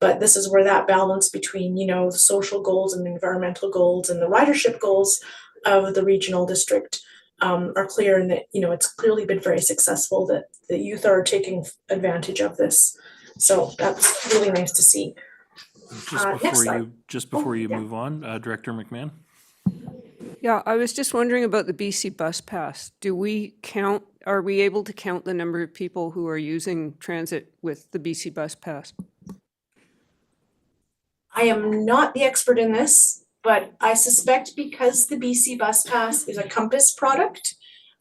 but this is where that balance between, the social goals and the environmental goals and the ridership goals of the regional district are clear, and that, it's clearly been very successful, that the youth are taking advantage of this. So that's really nice to see. Just before you move on, Director McMahon. Yeah, I was just wondering about the BC Bus Pass. Are we able to count the number of people who are using transit with the BC Bus Pass? I am not the expert in this, but I suspect because the BC Bus Pass is a Compass product,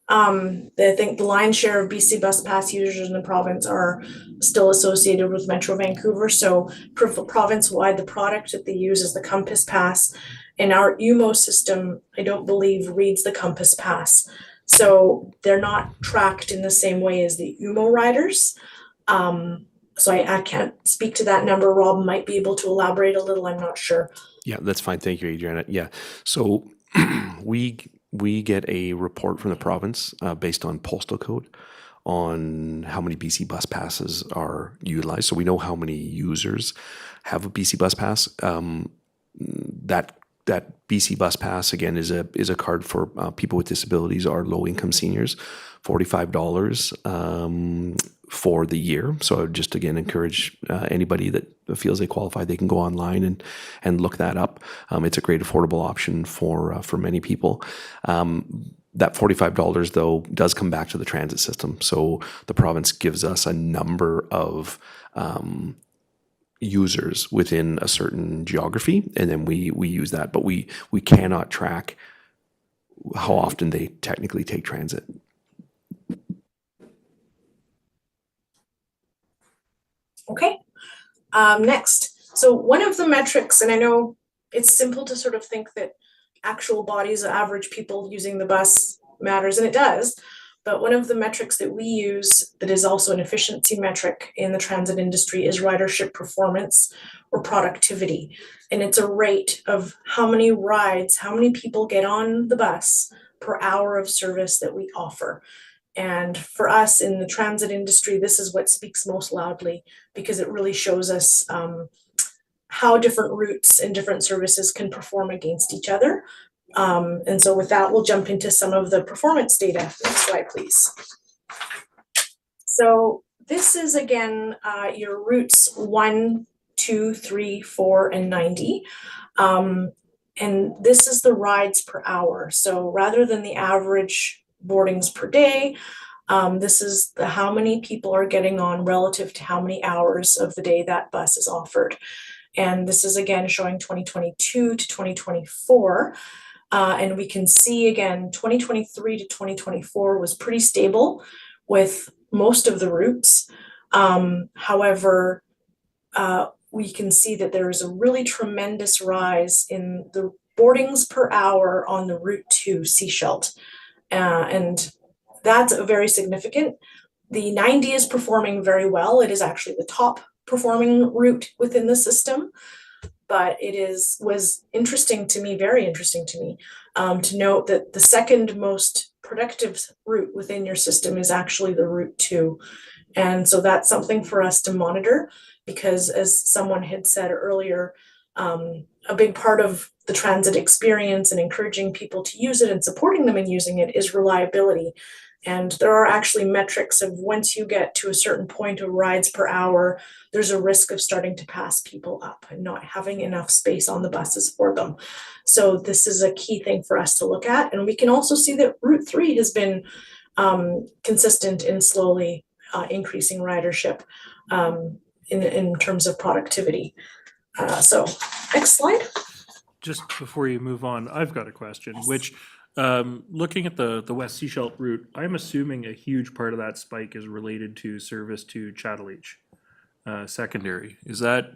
I think the lion's share of BC Bus Pass users in the province are still associated with Metro Vancouver. So province-wide, the product that they use is the Compass Pass. And our UMO system, I don't believe, reads the Compass Pass. So they're not tracked in the same way as the UMO riders. So I can't speak to that number. Rob might be able to elaborate a little, I'm not sure. Yeah, that's fine. Thank you, Adriana. Yeah. So we get a report from the province based on postal code on how many BC bus passes are utilized. So we know how many users have a BC bus pass. That BC bus pass again is a card for people with disabilities or low income seniors, $45 for the year. So I would just again encourage anybody that feels they qualify, they can go online and look that up. It's a great affordable option for many people. That $45 though does come back to the transit system. So the province gives us a number of users within a certain geography, and then we use that, but we cannot track how often they technically take transit. Okay, next. So one of the metrics, and I know it's simple to sort of think that actual bodies of average people using the bus matters, and it does, but one of the metrics that we use that is also an efficiency metric in the transit industry is ridership performance or productivity. And it's a rate of how many rides, how many people get on the bus per hour of service that we offer. And for us in the transit industry, this is what speaks most loudly because it really shows us how different routes and different services can perform against each other. And so with that, we'll jump into some of the performance data. Next slide, please. So this is again your routes 1, 2, 3, 4, and 90. And this is the rides per hour. So rather than the average boardings per day, this is how many people are getting on relative to how many hours of the day that bus is offered. And this is again showing 2022 to 2024. And we can see again, 2023 to 2024 was pretty stable with most of the routes. However, we can see that there is a really tremendous rise in the boardings per hour on the route to Sechelt. And that's very significant. The 90 is performing very well. It is actually the top performing route within the system. But was interesting to me, very interesting to me, to note that the second most productive route within your system is actually the route 2. And so that's something for us to monitor because as someone had said earlier, a big part of the transit experience and encouraging people to use it and supporting them in using it is reliability. And there are actually metrics of once you get to a certain point of rides per hour, there's a risk of starting to pass people up and not having enough space on the buses for them. So this is a key thing for us to look at. And we can also see that Route 3 has been consistent in slowly increasing ridership in terms of productivity. So next slide. Just before you move on, I've got a question, which looking at the West Sechelt route, I'm assuming a huge part of that spike is related to service to Chattaleach secondary. Is that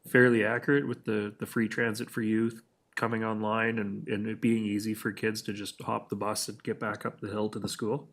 fairly accurate with the free transit for youth coming online and it being easy for kids to just hop the bus and get back up the hill to the school?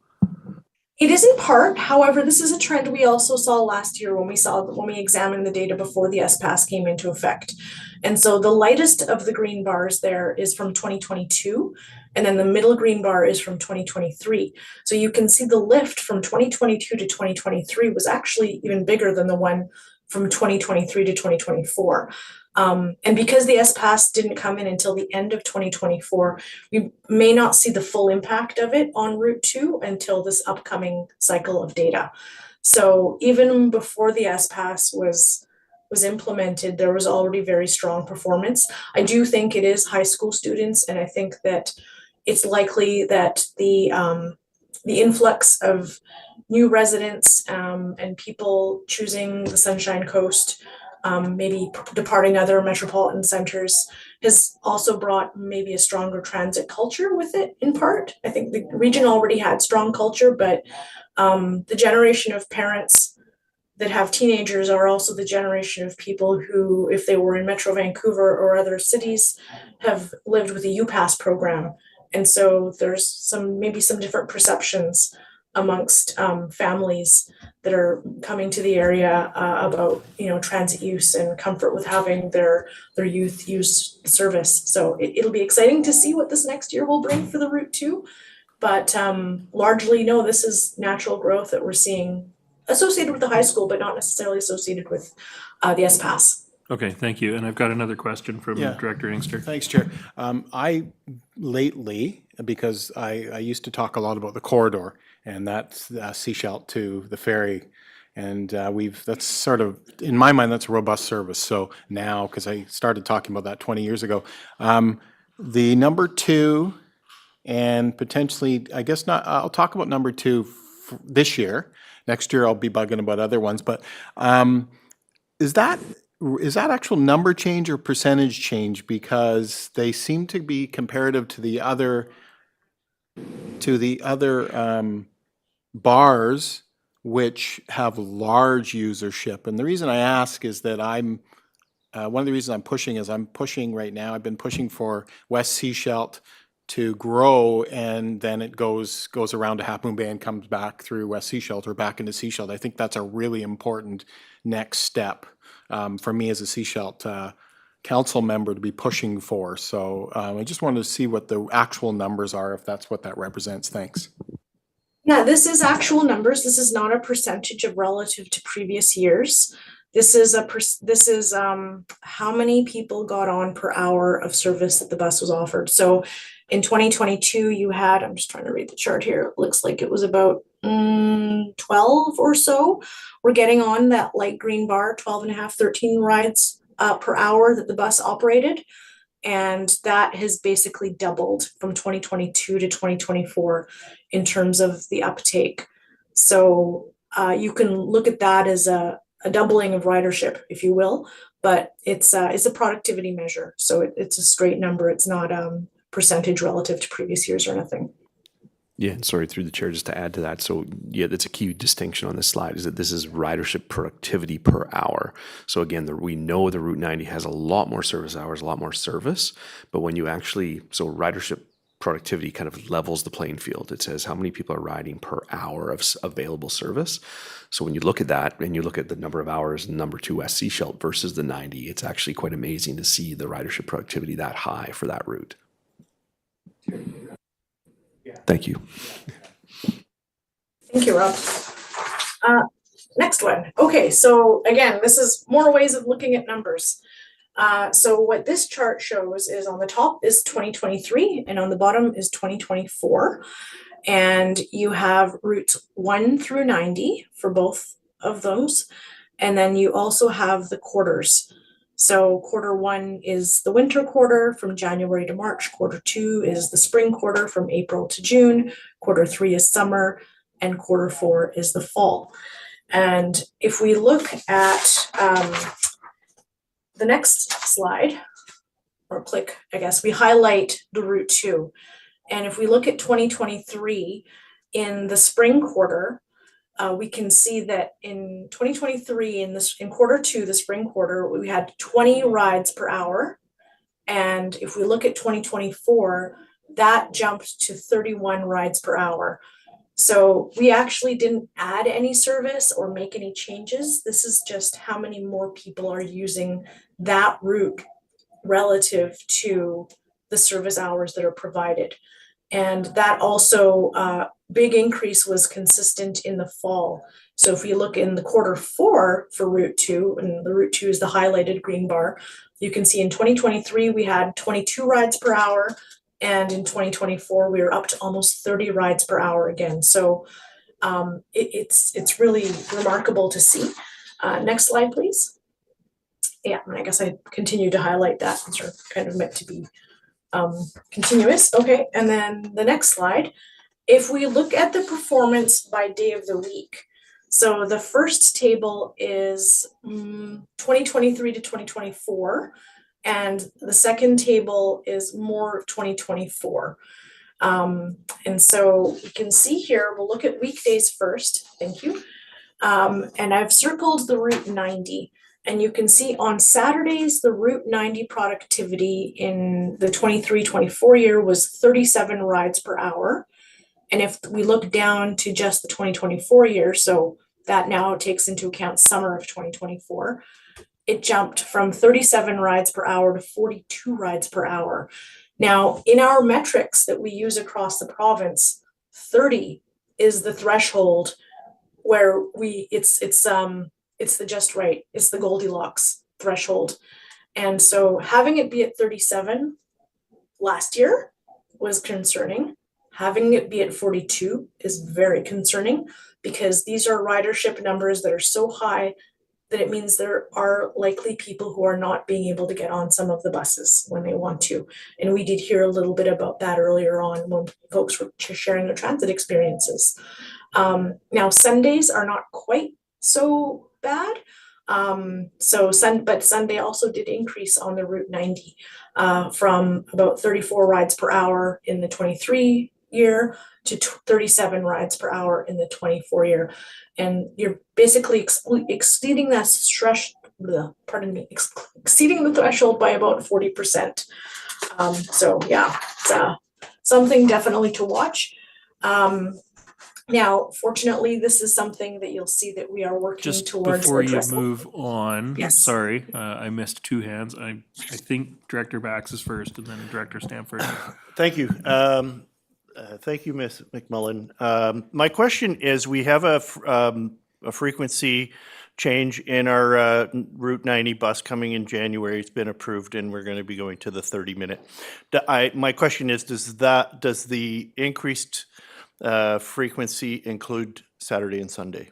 It is in part. However, this is a trend we also saw last year when we examined the data before the S-Pass came into effect. And so the lightest of the green bars there is from 2022, and then the middle green bar is from 2023. So you can see the lift from 2022 to 2023 was actually even bigger than the one from 2023 to 2024. And because the S-Pass didn't come in until the end of 2024, we may not see the full impact of it on Route 2 until this upcoming cycle of data. So even before the S-Pass was implemented, there was already very strong performance. I do think it is high school students, and I think that it's likely that the influx of new residents and people choosing the Sunshine Coast maybe departing other metropolitan centers, has also brought maybe a stronger transit culture with it in part. I think the region already had strong culture, but the generation of parents that have teenagers are also the generation of people who, if they were in Metro Vancouver or other cities, have lived with a UPass program. And so there's maybe some different perceptions amongst families that are coming to the area about transit use and comfort with having their youth use service. So it'll be exciting to see what this next year will bring for the Route 2. But largely, no, this is natural growth that we're seeing associated with the high school, but not necessarily associated with the S-Pass. Okay, thank you. And I've got another question from Director Inkster. Thanks, Chair. I lately, because I used to talk a lot about the corridor, and that's Sechelt to the ferry. And that's sort of, in my mind, that's a robust service. So now, because I started talking about that 20 years ago, the number 2 and potentially, I guess not, I'll talk about number 2 this year. Next year I'll be bugging about other ones, but is that actual number change or percentage change? Because they seem to be comparative to the other bars which have large usership. And the reason I ask is that one of the reasons I'm pushing right now, I've been pushing for West Sechelt to grow, and then it goes around to Half Moon Bay and comes back through West Sechelt or back into Sechelt. I think that's a really important next step for me as a Sechelt council member to be pushing for. So I just wanted to see what the actual numbers are, if that's what that represents. Thanks. Yeah, this is actual numbers. This is not a percentage of relative to previous years. This is how many people got on per hour of service that the bus was offered. So in 2022, you had, I'm just trying to read the chart here, it looks like it was about 12 or so. We're getting on that light green bar, 12 and a half, 13 rides per hour that the bus operated. And that has basically doubled from 2022 to 2024 in terms of the uptake. So you can look at that as a doubling of ridership, if you will, but it's a productivity measure. So it's a straight number. It's not percentage relative to previous years or nothing. Yeah, and sorry, through the chair, just to add to that. So yeah, that's a key distinction on this slide, is that this is ridership productivity per hour. So again, we know the Route 90 has a lot more service hours, a lot more service, but when you actually, so ridership productivity kind of levels the playing field. It says how many people are riding per hour of available service. So when you look at that and you look at the number of hours in number 2 West Sechelt versus the 90, it's actually quite amazing to see the ridership productivity that high for that route. Thank you. Thank you, Rob. Next one. Okay, so again, this is more ways of looking at numbers. So what this chart shows is on the top is 2023 and on the bottom is 2024. And you have routes 1 through 90 for both of those. And then you also have the quarters. So quarter 1 is the winter quarter from January to March. Quarter 2 is the spring quarter from April to June. Quarter 3 is summer, and quarter 4 is the fall. And if we look at the next slide, or click, I guess, we highlight the Route 2. And if we look at 2023 in the spring quarter, we can see that in 2023, in quarter 2, the spring quarter, we had 20 rides per hour. And if we look at 2024, that jumped to 31 rides per hour. So we actually didn't add any service or make any changes. This is just how many more people are using that route relative to the service hours that are provided. And that also, big increase was consistent in the fall. So if we look in the quarter 4 for Route 2, and the Route 2 is the highlighted green bar, you can see in 2023 we had 22 rides per hour, and in 2024 we were up to almost 30 rides per hour again. So it's really remarkable to see. Next slide, please. Yeah, and I guess I continue to highlight that. These are kind of meant to be continuous. Okay, and then the next slide. If we look at the performance by day of the week, So the first table is 2023 to 2024, and the second table is more of 2024. And so you can see here, we'll look at weekdays first. Thank you. And I've circled the Route 90. And you can see on Saturdays, the Route 90 productivity in the 23-24 year was 37 rides per hour. And if we look down to just the 2024 year, so that now takes into account summer of 2024, it jumped from 37 rides per hour to 42 rides per hour. Now, in our metrics that we use across the province, 30 is the threshold where it's the just right, it's the Goldilocks threshold. And so having it be at 37 last year was concerning. Having it be at 42 is very concerning, because these are ridership numbers that are so high that it means there are likely people who are not being able to get on some of the buses when they want to. And we did hear a little bit about that earlier on when folks were sharing their transit experiences. Now, Sundays are not quite so bad. But Sunday also did increase on the Route 90 from about 34 rides per hour in the 23 year to 37 rides per hour in the 24 year. And you're basically exceeding that exceeding the threshold by about 40%. So yeah, it's something definitely to watch. Now, fortunately, this is something that you'll see that we are working Just towards before you addressing. move on, Yes. sorry, I missed two hands. I think Director Bax is first and then Director Stamford. Thank you. Thank you, Ms. McMullen. My question is, we have a frequency change in our Route 90 bus coming in January. It's been approved, and we're going to be going to the 30-minute. My question is, does the increased frequency include Saturday and Sunday?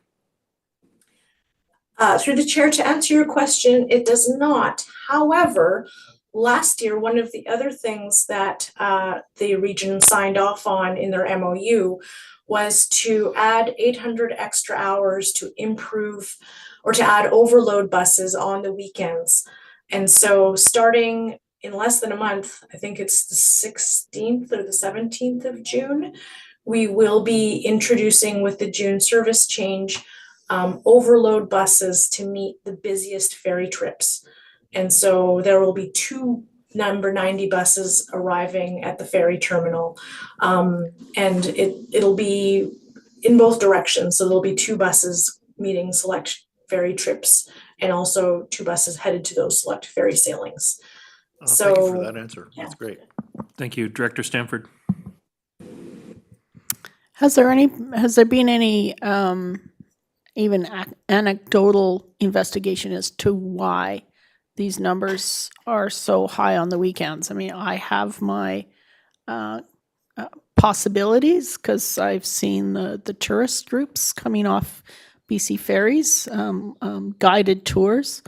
Through the chair, to answer your question, it does not. However, last year, one of the other things that the region signed off on in their MOU was to add 800 extra hours to improve or to add overload buses on the weekends. And so starting in less than a month, I think it's the 16th or the 17th of June, we will be introducing with the June service change overload buses to meet the busiest ferry trips. And so there will be 2 number 90 buses arriving at the ferry terminal. And it'll be in both directions. So there'll be 2 buses meeting select ferry trips and also 2 buses headed to those select ferry sailings. Thank you for that answer. That's great. Thank you. Director Stamford. Has there been any even anecdotal investigation as to why these numbers are so high on the weekends? I mean, I have my possibilities because I've seen the tourist groups coming off BC ferries, guided tours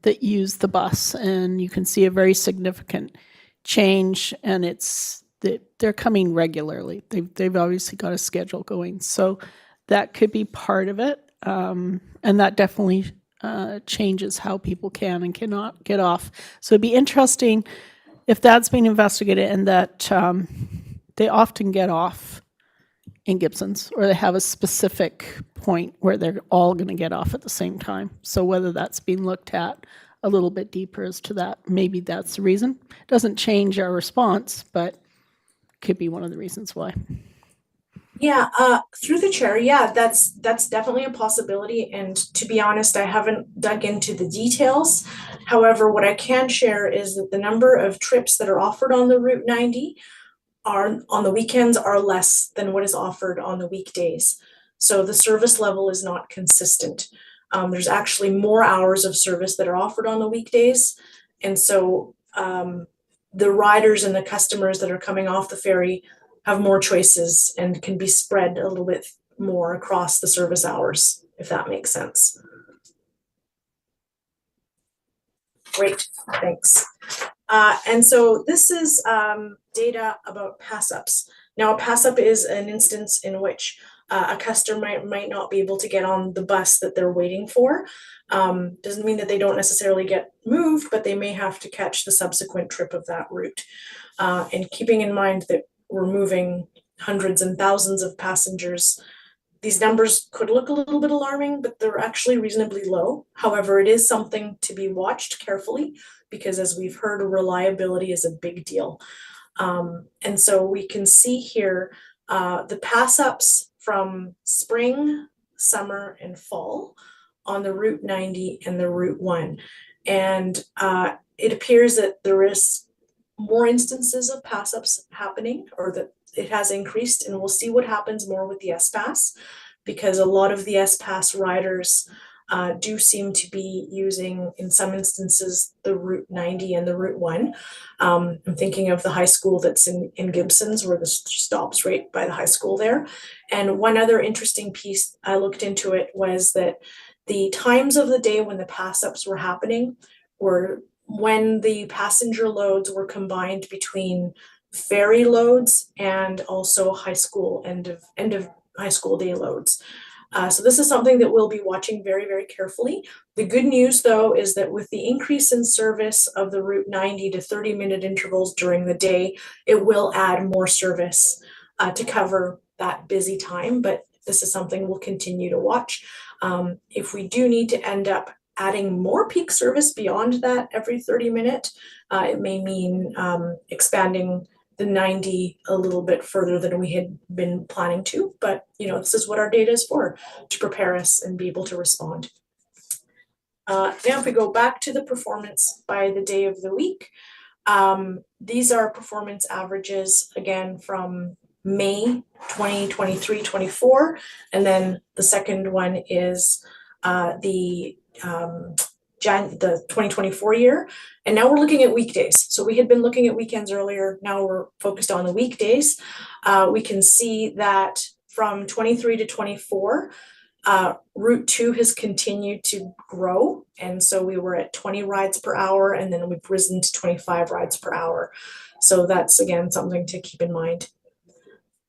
that use the bus, and you can see a very significant change, and they're coming regularly. They've obviously got a schedule going, so that could be part of it, and that definitely changes how people can and cannot get off. So it'd be interesting if that's being investigated and that they often get off in Gibsons, or they have a specific point where they're all going to get off at the same time. So whether that's being looked at a little bit deeper as to that, maybe that's the reason. Doesn't change our response, but could be one of the reasons why. Yeah, through the chair, yeah, that's definitely a possibility. And to be honest, I haven't dug into the details. However, what I can share is that the number of trips that are offered on the Route 90 are on the weekends are less than what is offered on the weekdays. So the service level is not consistent. There's actually more hours of service that are offered on the weekdays. And so the riders and the customers that are coming off the ferry have more choices and can be spread a little bit more across the service hours, if that makes sense. Great, thanks. And so this is data about pass-ups. Now, a pass-up is an instance in which a customer might not be able to get on the bus that they're waiting for. Doesn't mean that they don't necessarily get moved, but they may have to catch the subsequent trip of that route. And keeping in mind that we're moving hundreds and thousands of passengers, these numbers could look a little bit alarming, but they're actually reasonably low. However, it is something to be watched carefully because, as we've heard, reliability is a big deal. And so we can see here the pass-ups from spring, summer, and fall on the Route 90 and the Route 1. And it appears that there is more instances of pass-ups happening, or that it has increased, and we'll see what happens more with the S-Pass, because a lot of the S-Pass riders do seem to be using, in some instances, the Route 90 and the Route 1. I'm thinking of the high school that's in Gibsons, where the stops right by the high school there. And one other interesting piece I looked into it was that the times of the day when the pass-ups were happening were when the passenger loads were combined between ferry loads and also high school end of high school day loads. So this is something that we'll be watching very, very carefully. The good news, though, is that with the increase in service of the Route 90 to 30-minute intervals during the day, it will add more service to cover that busy time, but this is something we'll continue to watch. If we do need to end up adding more peak service beyond that every 30-minute, it may mean expanding the 90 a little bit further than we had been planning to, but this is what our data is for, to prepare us and be able to respond. Now if we go back to the performance by the day of the week, these are performance averages again from May 2023-24, and then the second one is the 2024 year, and now we're looking at weekdays. So we had been looking at weekends earlier, now we're focused on the weekdays. We can see that from 23 to 24, Route 2 has continued to grow, and so we were at 20 rides per hour, and then we've risen to 25 rides per hour. So that's, again, something to keep in mind.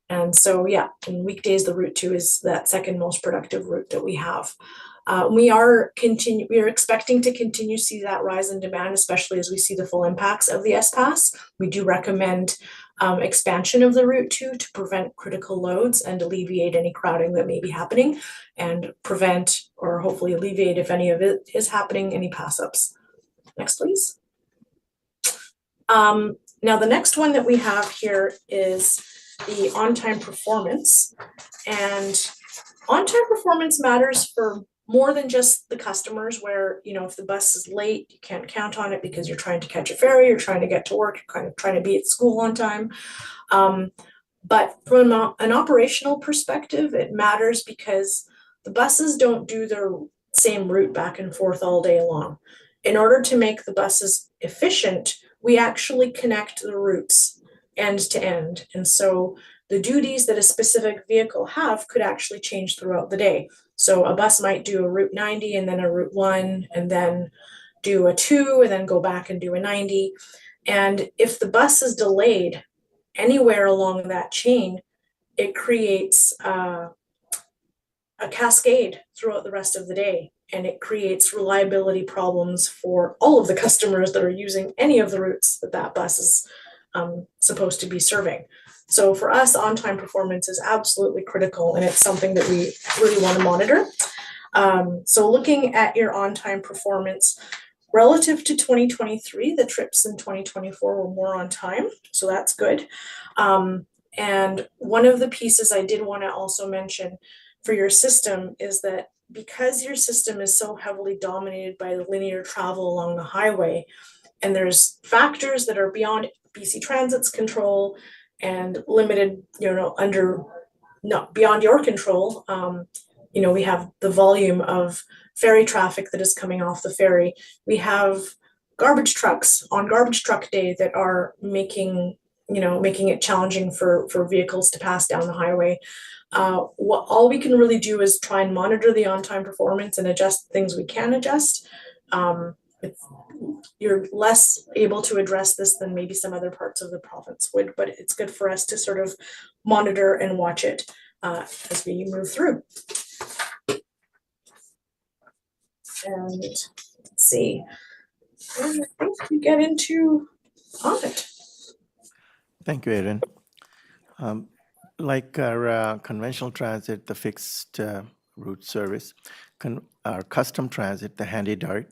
And so, yeah, in weekdays, the Route 2 is that second most productive route that we have. We are expecting to continue to see that rise in demand, especially as we see the full impacts of the S-Pass. We do recommend expansion of the Route 2 to prevent critical loads and alleviate any crowding that may be happening, and prevent, or hopefully alleviate, if any of it is happening, any pass-ups. Next, please. Now, the next one that we have here is the on-time performance. And on-time performance matters for more than just the customers, where, if the bus is late, you can't count on it because you're trying to catch a ferry, you're trying to get to work, you're kind of trying to be at school on time. But from an operational perspective, it matters because the buses don't do their same route back and forth all day long. In order to make the buses efficient, we actually connect the routes end to end. And so the duties that a specific vehicle have could actually change throughout the day. So a bus might do a Route 90 and then a Route 1 and then do a 2 and then go back and do a 90. And if the bus is delayed anywhere along that chain, it creates a cascade throughout the rest of the day. And it creates reliability problems for all of the customers that are using any of the routes that that bus is supposed to be serving. So for us, on-time performance is absolutely critical, and it's something that we really want to monitor. So looking at your on-time performance, relative to 2023, the trips in 2024 were more on time, so that's good. And one of the pieces I did want to also mention for your system is that because your system is so heavily dominated by the linear travel along the highway, and there's factors that are beyond BC Transit's control and limited, beyond your control. We have the volume of ferry traffic that is coming off the ferry. We have garbage trucks on garbage truck day that are making it challenging for vehicles to pass down the highway. All we can really do is try and monitor the on-time performance and adjust things we can adjust. You're less able to address this than maybe some other parts of the province would, but it's good for us to sort of monitor and watch it. as we move through. And let's see, and I think we get into audit. Thank you, Erin. Like our conventional transit, the fixed route service, our custom transit, the Handy Dart,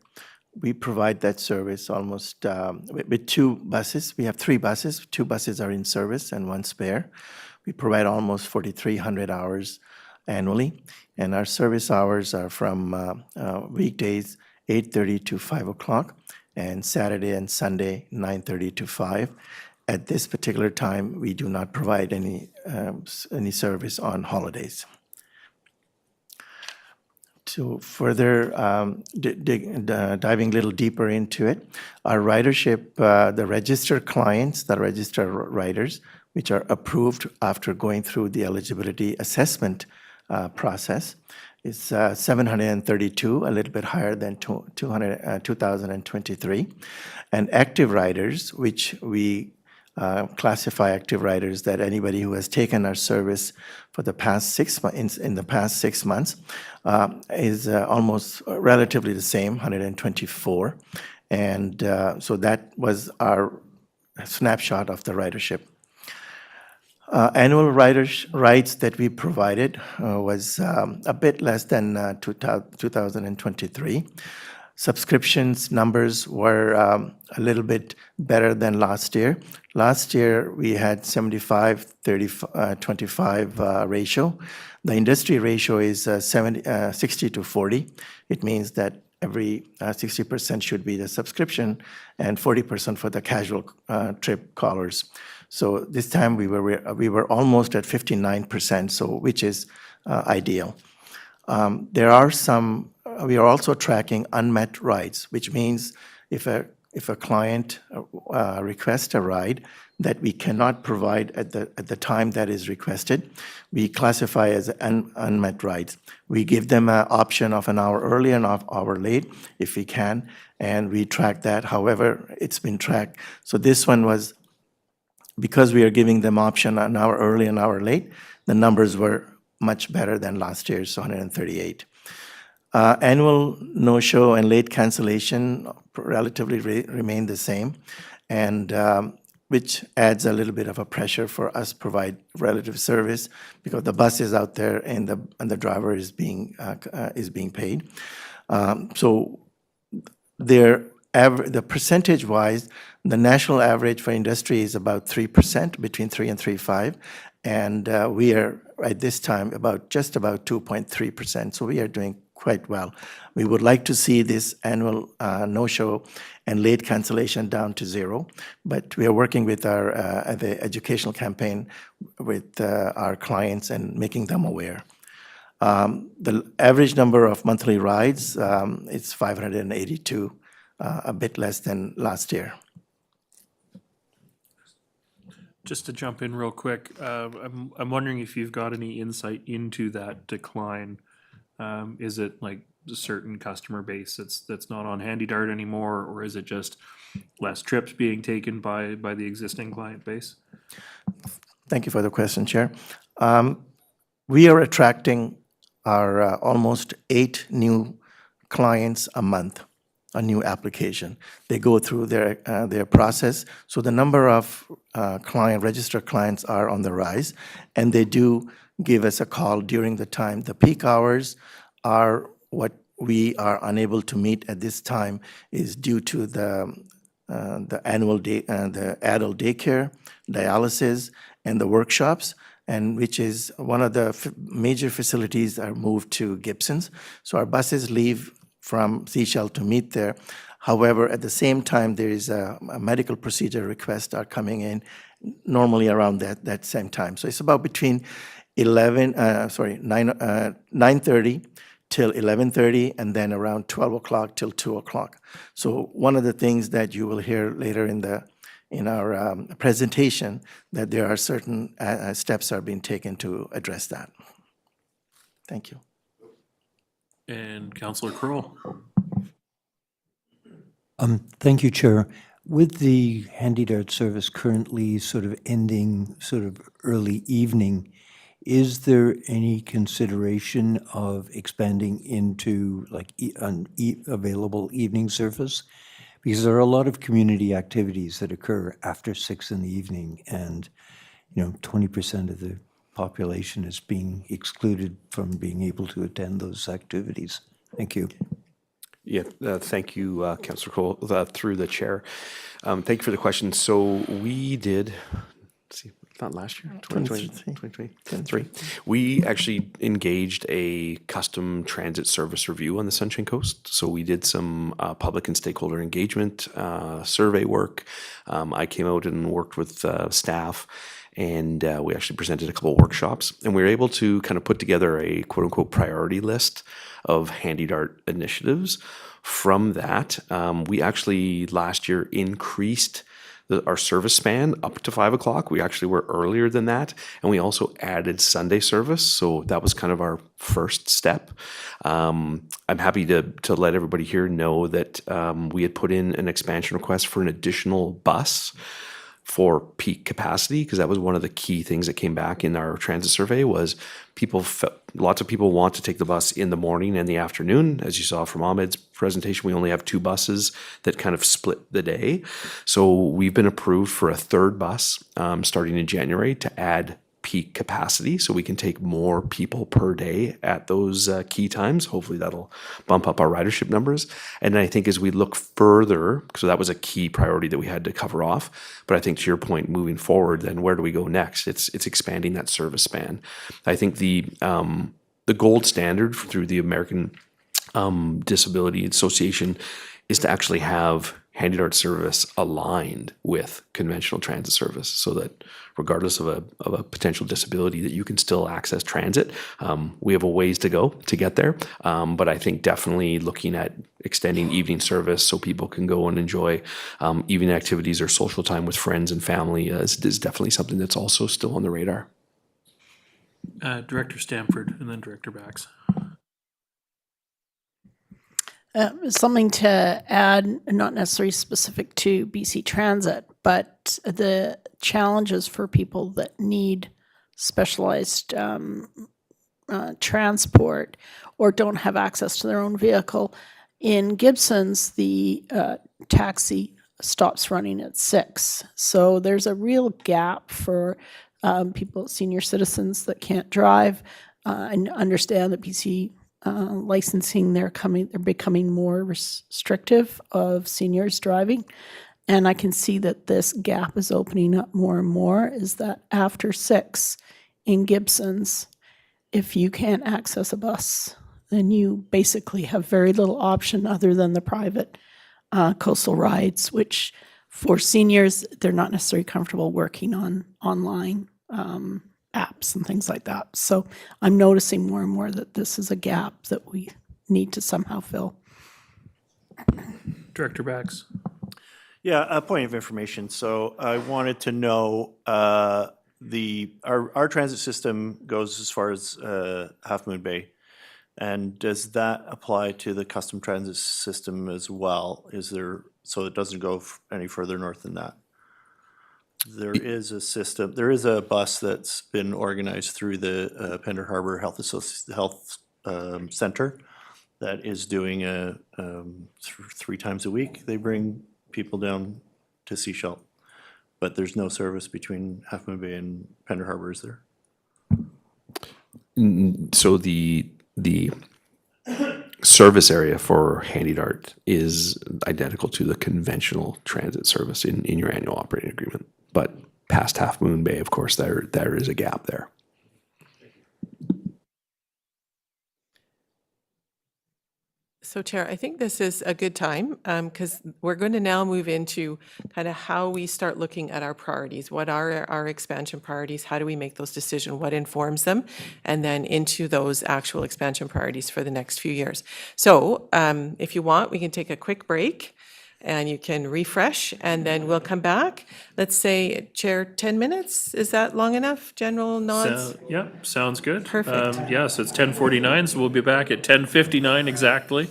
we provide that service almost with 2 buses. We have 3 buses. 2 buses are in service and 1 spare. We provide almost 4,300 hours annually, and our service hours are from weekdays 8:30 to 5 o'clock, and Saturday and Sunday 9:30 to 5. At this particular time, we do not provide any service on holidays. To further diving a little deeper into it, our ridership, the registered clients, the registered riders, which are approved after going through the eligibility assessment process, is 732, a little bit higher than 2023. And active riders, which we classify active riders that anybody who has taken our service for the past 6 months, in the past 6 months, is almost relatively the same, 124. And so that was our snapshot of the ridership. Annual rides that we provided was a bit less than 2023. Subscriptions numbers were a little bit better than last year. Last year, we had 75-25 ratio. The industry ratio is 60-40. It means that every 60% should be the subscription and 40% for the casual trip callers. So this time we were almost at 59%, so which is ideal. There are some. We are also tracking unmet rides, which means if a client requests a ride that we cannot provide at the time that is requested, we classify as unmet rides. We give them an option of an hour early and an hour late if we can, and we track that. However, it's been tracked. So this one was, because we are giving them option an hour early and an hour late, the numbers were much better than last year's 138. Annual no-show and late cancellation relatively remain the same, and which adds a little bit of a pressure for us provide relative service because the bus is out there and the driver is being paid. So the percentage-wise, the national average for industry is about 3%, between 3 and 3.5, and we are at this time just about 2.3%. So we are doing quite well. We would like to see this annual no-show and late cancellation down to 0, but we are working with the educational campaign with our clients and making them aware. The average number of monthly rides is 582, a bit less than last year. Just to jump in real quick, I'm wondering if you've got any insight into that decline. Is it like a certain customer base that's not on Handy Dart anymore, or is it just less trips being taken by the existing client base? Thank you for the question, Chair. We are attracting our almost 8 new clients a month, a new application. They go through their process. So the number of registered clients are on the rise, and they do give us a call during the time. The peak hours are what we are unable to meet at this time is due to the annual the adult daycare, dialysis, and the workshops, and which is one of the major facilities are moved to Gibsons. So our buses leave from Sechelt to meet there. However, at the same time, there is a medical procedure requests are coming in normally around that same time. So it's about between 9:30 till 11:30, and then around 12 o'clock till 2 o'clock. So one of the things that you will hear later in our presentation, that there are certain steps are being taken to address that. Thank you. And Councillor Kroll. Thank you, Chair. With the Handy Dart service currently sort of ending sort of early evening, Is there any consideration of expanding into like available evening service? Because there are a lot of community activities that occur after 6 in the evening, and 20% of the population is being excluded from being able to attend those activities. Thank you. Yeah, thank you, Councillor Cole, through the chair. Thank you for the question. So we did, let's see, not last year, 2023. We actually engaged a custom transit service review on the Sunshine Coast. So we did some public and stakeholder engagement survey work. I came out and worked with staff, and we actually presented a couple of workshops, and we were able to kind of put together a quote unquote priority list of Handy Dart initiatives. From that, we actually last year increased our service span up to 5 o'clock. We actually were earlier than that, and we also added Sunday service. So that was kind of our first step. I'm happy to let everybody here know that we had put in an expansion request for an additional bus for peak capacity, because that was one of the key things that came back in our transit survey was lots of people want to take the bus in the morning and the afternoon. As you saw from Ahmed's presentation, we only have 2 buses that kind of split the day. So we've been approved for a 3rd bus starting in January to add peak capacity, so we can take more people per day at those key times. Hopefully that'll bump up our ridership numbers. And I think as we look further, so that was a key priority that we had to cover off. But I think to your point, moving forward, then where do we go next? It's expanding that service span. I think the gold standard through the American Disability Association is to actually have Handy Dart service aligned with conventional transit service, so that regardless of a potential disability, that you can still access transit. We have a ways to go to get there, but I think definitely looking at extending evening service so people can go and enjoy evening activities or social time with friends and family is definitely something that's also still on the radar. Director Stamford and then Director Bax. Something to add, not necessarily specific to BC Transit, but the challenges for people that need specialized transport or don't have access to their own vehicle. In Gibson's, the taxi stops running at 6. So there's a real gap for people, senior citizens that can't drive. And understand that BC licensing, they're becoming more restrictive of seniors driving. And I can see that this gap is opening up more and more, is that after 6 in Gibson's, if you can't access a bus, then you basically have very little option other than the private coastal rides, which for seniors, they're not necessarily comfortable working on online apps and things like that. So I'm noticing more and more that this is a gap that we need to somehow fill. Director Bax. Yeah, a point of information. So I wanted to know our transit system goes as far as Half Moon Bay, and does that apply to the custom transit system as well? So it doesn't go any further north than that? There is a system. There is a bus that's been organized through the Pender Harbor Health Center that is doing 3 times a week. They bring people down to Seashell, but there's no service between Half Moon Bay and Pender Harbor, is there? So the service area for Handy Dart is identical to the conventional transit service in your annual operating agreement. But past Half Moon Bay, of course, there is a gap there. So Chair, I think this is a good time because we're going to now move into kind of how we start looking at our priorities. What are our expansion priorities? How do we make those decisions? What informs them? And then into those actual expansion priorities for the next few years. So if you want, we can take a quick break and you can refresh and then we'll come back. Let's say, Chair, 10 minutes? Is that long enough? General nods? Yeah, sounds good. Perfect. Yes, it's 10:49, so we'll be back at 10:59 exactly.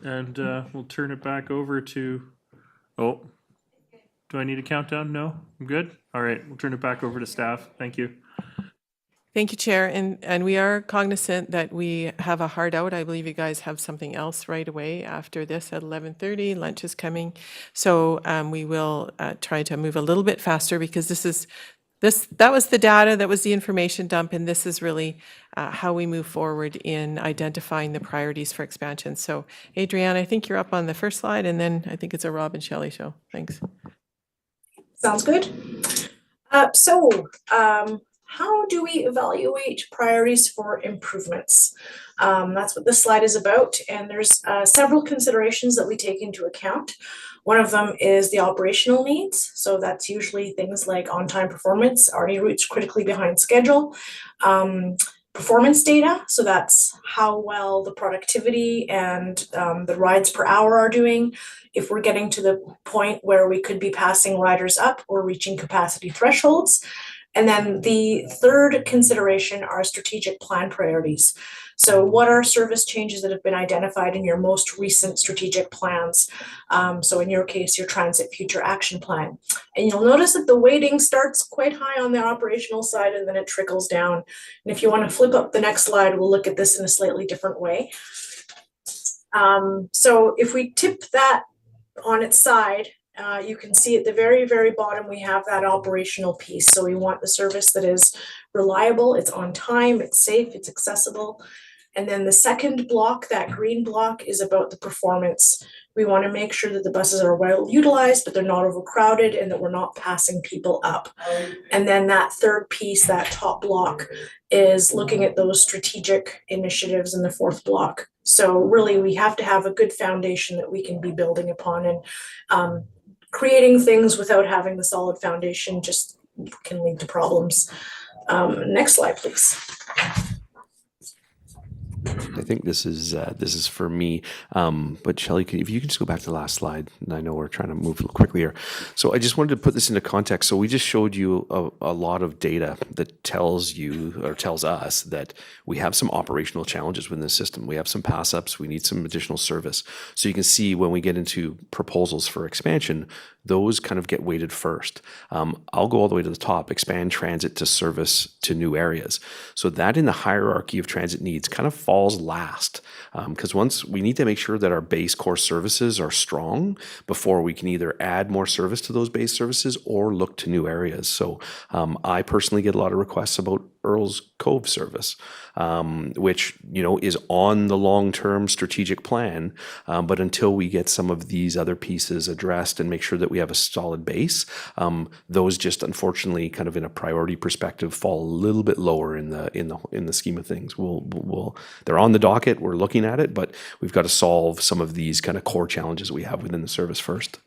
And we'll turn it back over to, oh, do I need a countdown? No? I'm good? All right, we'll turn it back over to staff. Thank you. Thank you, Chair. And we are cognizant that we have a hard out. I believe you guys have something else right away after this at 11:30. Lunch is coming. So we will try to move a little bit faster because that was the data, that was the information dump, and this is really how we move forward in identifying the priorities for expansion. So Adrienne, I think you're up on the first slide, and then I think it's a Rob and Shelley show. Thanks. Sounds good. How do we evaluate priorities for improvements? That's what this slide is about, and there's several considerations that we take into account. One of them is the operational needs, so that's usually things like on-time performance, are any routes critically behind schedule, performance data, so that's how well the productivity and the rides per hour are doing, if we're getting to the point where we could be passing riders up or reaching capacity thresholds. And then the third consideration are strategic plan priorities. So what are service changes that have been identified in your most recent strategic plans? So in your case, your Transit Future Action Plan. And you'll notice that the weighting starts quite high on the operational side and then it trickles down. And if you want to flip up the next slide, we'll look at this in a slightly different way. So if we tip that on its side, you can see at the very, very bottom, we have that operational piece. So we want the service that is reliable, it's on time, it's safe, it's accessible. And then the second block, that green block, is about the performance. We want to make sure that the buses are well utilized, but they're not overcrowded and that we're not passing people up. And then that third piece, that top block, is looking at those strategic initiatives in the fourth block. So really, we have to have a good foundation that we can be building upon, and creating things without having the solid foundation just can lead to problems. Next slide, please. I think this is for me. But Shelley, if you could just go back to the last slide, and I know we're trying to move quickly here. So I just wanted to put this into context. So we just showed you a lot of data that tells you or tells us that we have some operational challenges within the system. We have some pass ups. We need some additional service. So you can see when we get into proposals for expansion, those kind of get weighted first. I'll go all the way to the top, expand transit to service to new areas. So that in the hierarchy of transit needs kind of falls last, because once we need to make sure that our base core services are strong before we can either add more service to those base services or look to new areas. So I personally get a lot of requests about Earl's Cove service, which is on the long-term strategic plan, but until we get some of these other pieces addressed and make sure that we have a solid base, those just unfortunately kind of in a priority perspective fall a little bit lower in the scheme of things. They're on the docket, we're looking at it, but we've got to solve some of these kind of core challenges we have within the service first.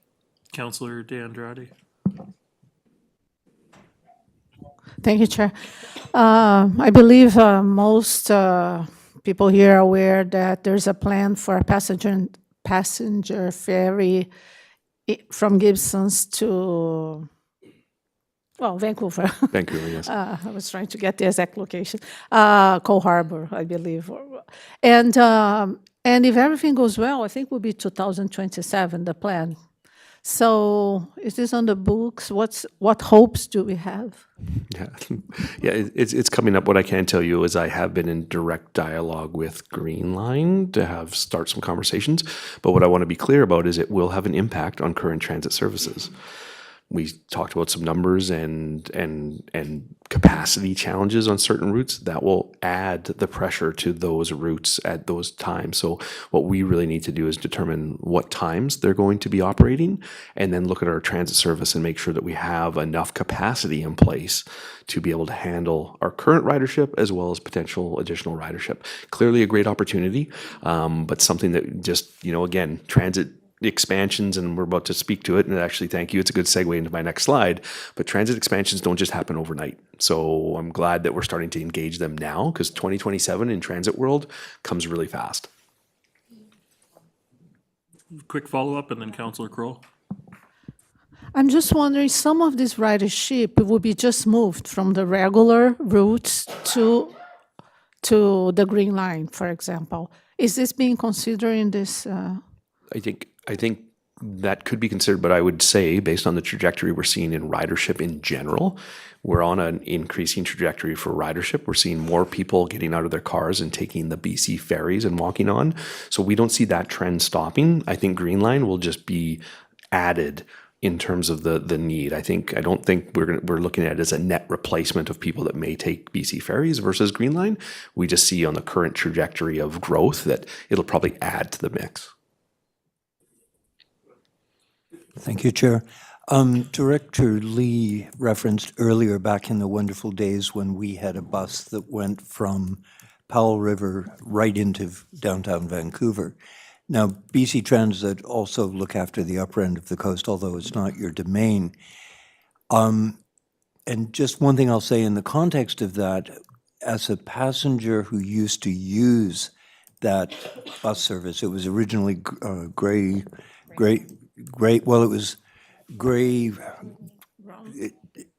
Councillor De Andrade. Thank you, Chair. I believe most people here are aware that there's a plan for a passenger ferry from Gibsons to, Vancouver. Vancouver, yes. I was trying to get the exact location. Cole Harbor, I believe. And if everything goes well, I think will be 2027, the plan. So is this on the books? What hopes do we have? Yeah, it's coming up. What I can tell you is I have been in direct dialogue with Green Line to start some conversations. But what I want to be clear about is it will have an impact on current transit services. We talked about some numbers and capacity challenges on certain routes that will add the pressure to those routes at those times. So what we really need to do is determine what times they're going to be operating and then look at our transit service and make sure that we have enough capacity in place to be able to handle our current ridership as well as potential additional ridership. Clearly a great opportunity, but something that just, again, transit expansions, and we're about to speak to it, and actually thank you, it's a good segue into my next slide, but transit expansions don't just happen overnight. So I'm glad that we're starting to engage them now, because 2027 in transit world comes really fast. Quick follow-up, and then Councillor Kroll. I'm just wondering, some of this ridership will be just moved from the regular routes to the Green Line, for example. Is this being considered in this? I think that could be considered, but I would say, based on the trajectory we're seeing in ridership in general, we're on an increasing trajectory for ridership. We're seeing more people getting out of their cars and taking the BC ferries and walking on. So we don't see that trend stopping. I think Green Line will just be added in terms of the need. I don't think we're looking at it as a net replacement of people that may take BC ferries versus Green Line. We just see on the current trajectory of growth that it'll probably add to the mix. Thank you, Chair. Director Lee referenced earlier back in the wonderful days when we had a bus that went from Powell River right into downtown Vancouver. Now, BC Transit also look after the upper end of the coast, although it's not your domain. And just one thing I'll say in the context of that, as a passenger who used to use that bus service, it was originally gray, well, it was gray,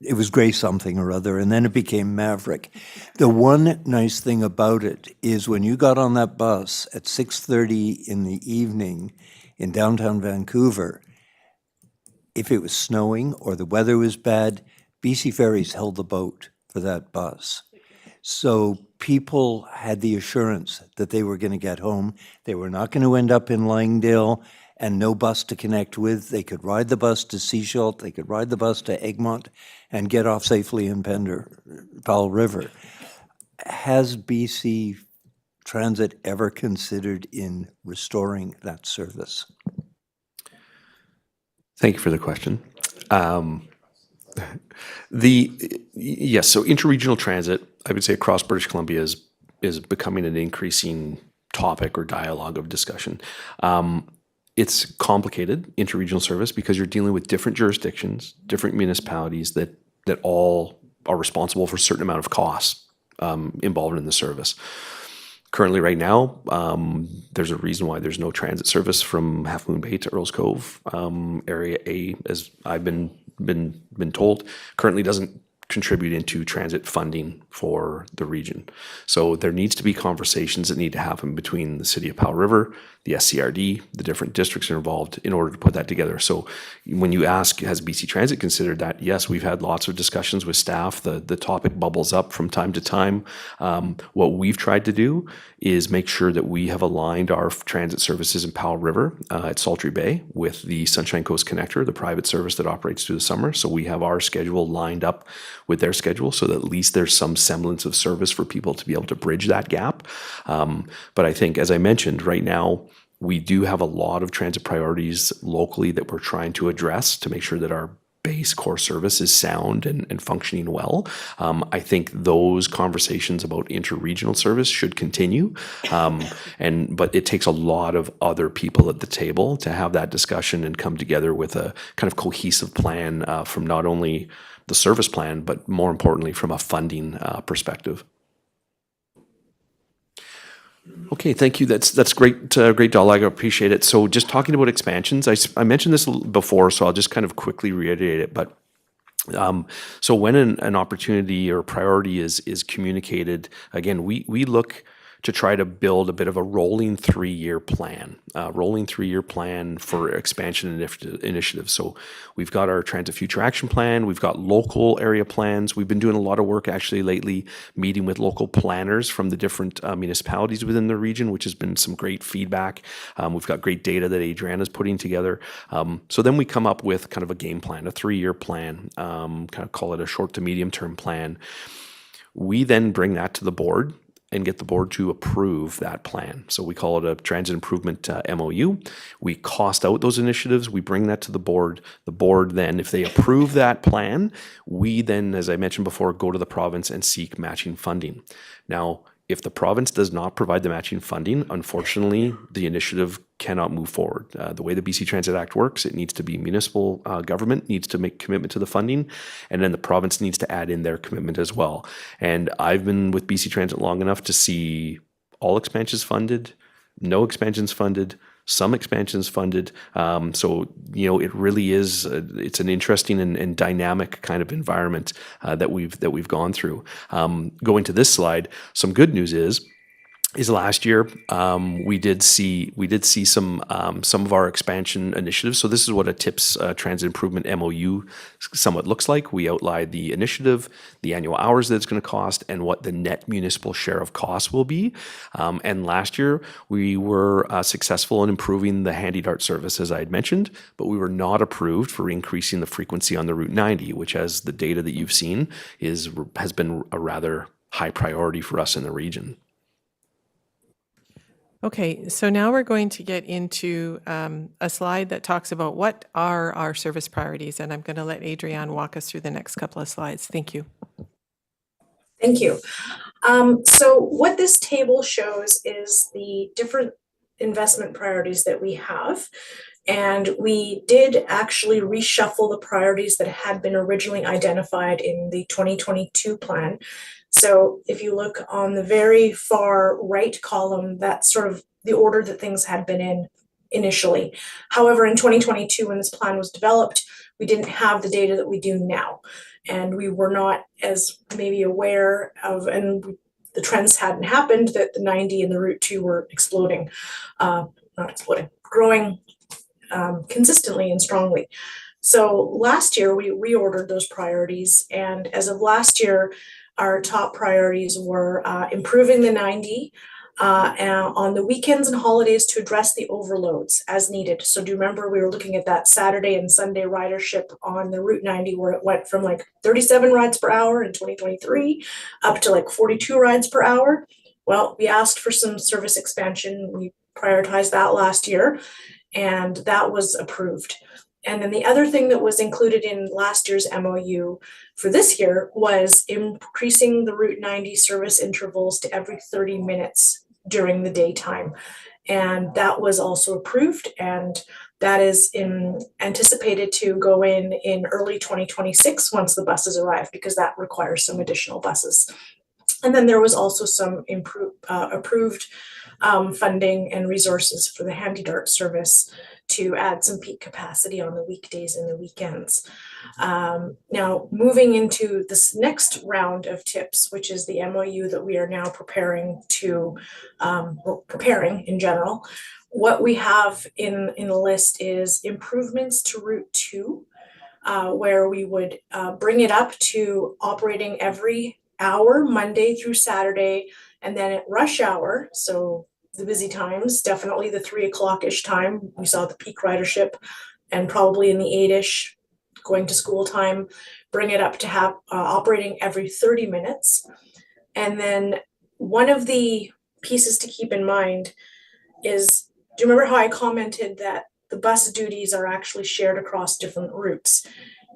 it was gray something or other, and then it became Maverick. The one nice thing about it is when you got on that bus at 6:30 in the evening in downtown Vancouver, if it was snowing or the weather was bad, BC Ferries held the boat for that bus. So people had the assurance that they were going to get home. They were not going to end up in Langdale and no bus to connect with. They could ride the bus to Sechelt, they could ride the bus to Egmont and get off safely in Powell River. Has BC Transit ever considered in restoring that service? Thank you for the question. Yes, so interregional transit, I would say across British Columbia is becoming an increasing topic or dialogue of discussion. It's complicated, interregional service, because you're dealing with different jurisdictions, different municipalities that all are responsible for a certain amount of costs involved in the service. Currently, right now, there's a reason why there's no transit service from Half Moon Bay to Earls Cove. Area A, as I've been told, currently doesn't contribute into transit funding for the region. So there needs to be conversations that need to happen between the City of Powell River, the SCRD, the different districts are involved in order to put that together. So when you ask, has BC Transit considered that? Yes, we've had lots of discussions with staff. The topic bubbles up from time to time. What we've tried to do is make sure that we have aligned our transit services in Powell River at Sultry Bay with the Sunshine Coast Connector, the private service that operates through the summer. So we have our schedule lined up with their schedule so that at least there's some semblance of service for people to be able to bridge that gap. But I think, as I mentioned, right now, we do have a lot of transit priorities locally that we're trying to address to make sure that our base core service is sound and functioning well. I think those conversations about interregional service should continue, but it takes a lot of other people at the table to have that discussion and come together with a kind of cohesive plan from not only the service plan, but more importantly from a funding perspective. Okay, thank you. That's great, great dialogue. I appreciate it. So just talking about expansions, I mentioned this before, so I'll just kind of quickly reiterate it. But so when an opportunity or priority is communicated, again, we look to try to build a bit of a rolling 3-year plan, for expansion initiatives. So we've got our Transit Future Action Plan, we've got local area plans. We've been doing a lot of work actually lately, meeting with local planners from the different municipalities within the region, which has been some great feedback. We've got great data that Adriana's putting together. So then we come up with kind of a game plan, a 3-year plan, kind of call it a short to medium term plan. We then bring that to the board and get the board to approve that plan. So we call it a transit improvement MOU. We cost out those initiatives. We bring that to the board. The board then, if they approve that plan, we then, as I mentioned before, go to the province and seek matching funding. Now, if the province does not provide the matching funding, unfortunately, the initiative cannot move forward. The way the BC Transit Act works, it needs to be municipal government needs to make commitment to the funding, and then the province needs to add in their commitment as well. And I've been with BC Transit long enough to see all expansions funded, no expansions funded, some expansions funded. So, it really is, it's an interesting and dynamic kind of environment that we've gone through. Going to this slide, some good news is is last year we did see some of our expansion initiatives. So this is what a TIPS transit improvement MOU somewhat looks like. We outlined the initiative, the annual hours that it's going to cost, and what the net municipal share of costs will be. And last year we were successful in improving the Handy Dart service, as I had mentioned, but we were not approved for increasing the frequency on the Route 90, which, as the data that you've seen, has been a rather high priority for us in the region. Okay, so now we're going to get into a slide that talks about what are our service priorities, and I'm going to let Adrienne walk us through the next couple of slides. Thank you. Thank you. So what this table shows is the different investment priorities that we have. And we did actually reshuffle the priorities that had been originally identified in the 2022 plan. So if you look on the very far right column, that's sort of the order that things had been in initially. However, in 2022, when this plan was developed, we didn't have the data that we do now. And we were not as maybe aware of, and the trends hadn't happened, that the 90 and the Route 2 were exploding, not exploding, growing consistently and strongly. So last year we reordered those priorities, and as of last year, our top priorities were improving the 90 and on the weekends and holidays to address the overloads as needed. So do you remember we were looking at that Saturday and Sunday ridership on the Route 90 where it went from like 37 rides per hour in 2023 up to like 42 rides per hour? Well, we asked for some service expansion. We prioritized that last year, and that was approved. And then the other thing that was included in last year's MOU for this year was increasing the Route 90 service intervals to every 30 minutes during the daytime. And that was also approved, and that is anticipated to go in early 2026 once the buses arrive, because that requires some additional buses. And then there was also some approved funding and resources for the Handy Dart service to add some peak capacity on the weekdays and the weekends. Now, moving into this next round of TIPS, which is the MOU that we are now preparing in general, what we have in the list is improvements to Route 2, where we would bring it up to operating every hour, Monday through Saturday, and then at rush hour, so the busy times, definitely the 3 o'clock-ish time, we saw the peak ridership, and probably in the 8-ish going to school time, bring it up to have operating every 30 minutes. And then one of the pieces to keep in mind is, do you remember how I commented that the bus duties are actually shared across different routes?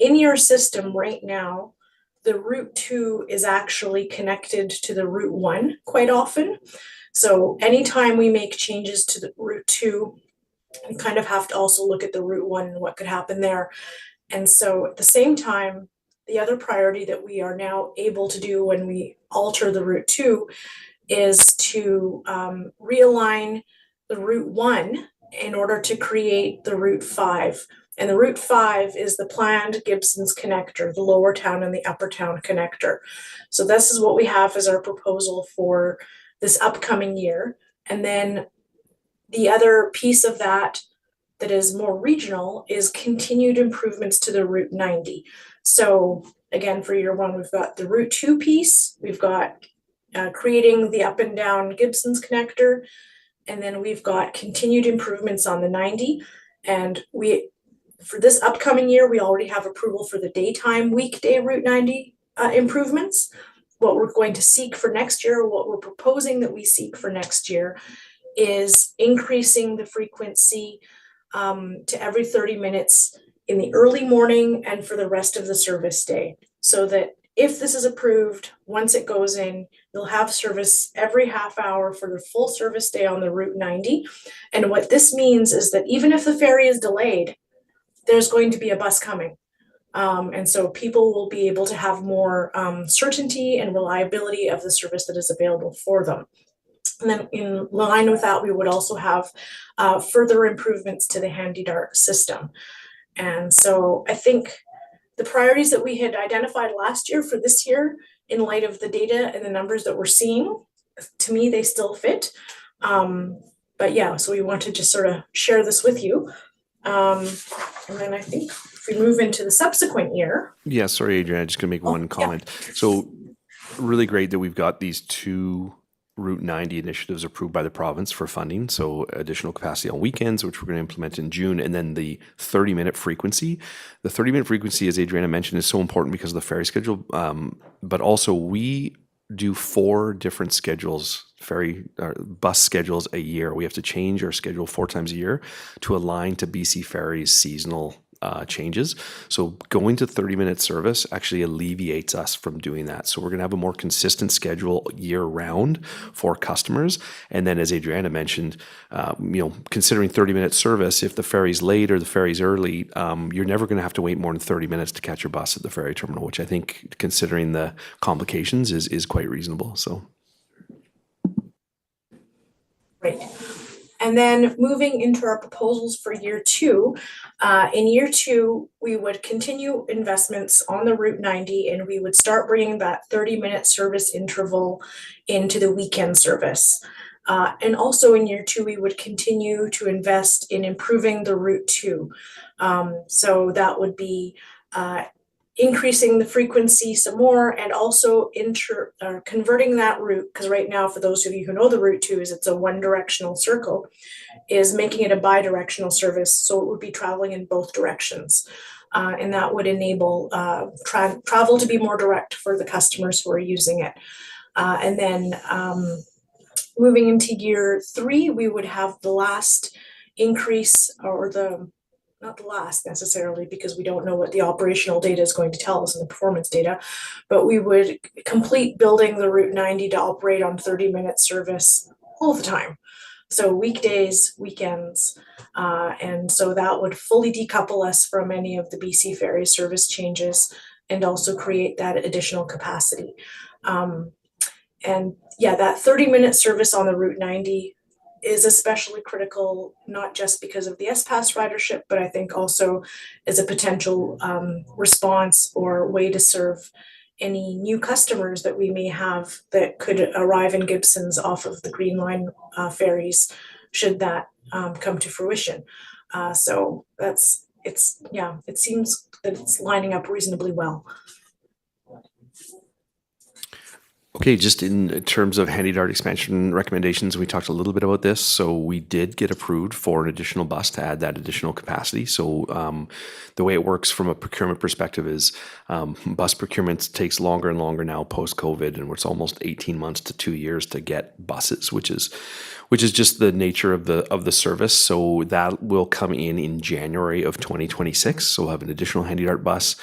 In your system right now, the Route 2 is actually connected to the Route 1 quite often. So anytime we make changes to the Route 2, we kind of have to also look at the Route 1 and what could happen there. And so at the same time, the other priority that we are now able to do when we alter the Route 2 is to realign the Route 1 in order to create the Route 5. And the Route 5 is the planned Gibson's connector, the Lower Town and the Upper Town connector. So this is what we have as our proposal for this upcoming year. And then the other piece of that is more regional is continued improvements to the Route 90. So again, for year one, we've got the Route 2 piece, we've got creating the up and down Gibson's connector, and then we've got continued improvements on the 90. And for this upcoming year, we already have approval for the daytime weekday Route 90 improvements. What we're going to seek for next year, what we're proposing that we seek for next year, is increasing the frequency to every 30 minutes in the early morning and for the rest of the service day. So that if this is approved, once it goes in, you'll have service every half hour for the full service day on the Route 90. And what this means is that even if the ferry is delayed, there's going to be a bus coming. And so people will be able to have more certainty and reliability of the service that is available for them. And then in line with that, we would also have further improvements to the Handy Dart system. And so I think the priorities that we had identified last year for this year, in light of the data and the numbers that we're seeing, to me, they still fit. But yeah, so we want to just sort of share this with you. And then I think if we move into the subsequent year. Yeah, sorry, Adrian, I'm just going to make one comment. So really great that we've got these 2 Route 90 initiatives approved by the province for funding. So additional capacity on weekends, which we're going to implement in June, and then the 30-minute frequency. The 30-minute frequency, as Adriana mentioned, is so important because of the ferry schedule. But also we do 4 different schedules, bus schedules a year. We have to change our schedule 4 times a year to align to BC Ferry's seasonal changes. So going to 30-minute service actually alleviates us from doing that. So we're going to have a more consistent schedule year round for customers. And then as Adriana mentioned, considering 30-minute service, if the ferry's late or the ferry's early, you're never going to have to wait more than 30 minutes to catch your bus at the ferry terminal, which I think, considering the complications, is quite reasonable. So. Great. And then moving into our proposals for year 2, in year 2, we would continue investments on the Route 90, and we would start bringing that 30-minute service interval into the weekend service. And also in year 2, we would continue to invest in improving the Route 2. So that would be increasing the frequency some more, and also converting that route, because right now, for those of you who know the Route 2, it's a one-directional circle, is making it a bi-directional service, so it would be traveling in both directions. And that would enable travel to be more direct for the customers who are using it. And then moving into year 3, we would have the last increase, or not the last necessarily, because we don't know what the operational data is going to tell us and the performance data, but we would complete building the Route 90 to operate on 30-minute service all the time. So weekdays, weekends, and so that would fully decouple us from any of the BC Ferry service changes and also create that additional capacity. And yeah, that 30-minute service on the Route 90 is especially critical, not just because of the S-Pass ridership, but I think also as a potential response or way to serve any new customers that we may have that could arrive in Gibsons off of the Green Line ferries, should that come to fruition. So it seems that it's lining up reasonably well. Okay, just in terms of Handy Dart expansion recommendations, we talked a little bit about this. So we did get approved for an additional bus to add that additional capacity. So the way it works from a procurement perspective is bus procurement takes longer and longer now post-COVID, and it's almost 18 months to 2 years to get buses, which is just the nature of the service. So that will come in January of 2026. So we'll have an additional Handy Dart bus.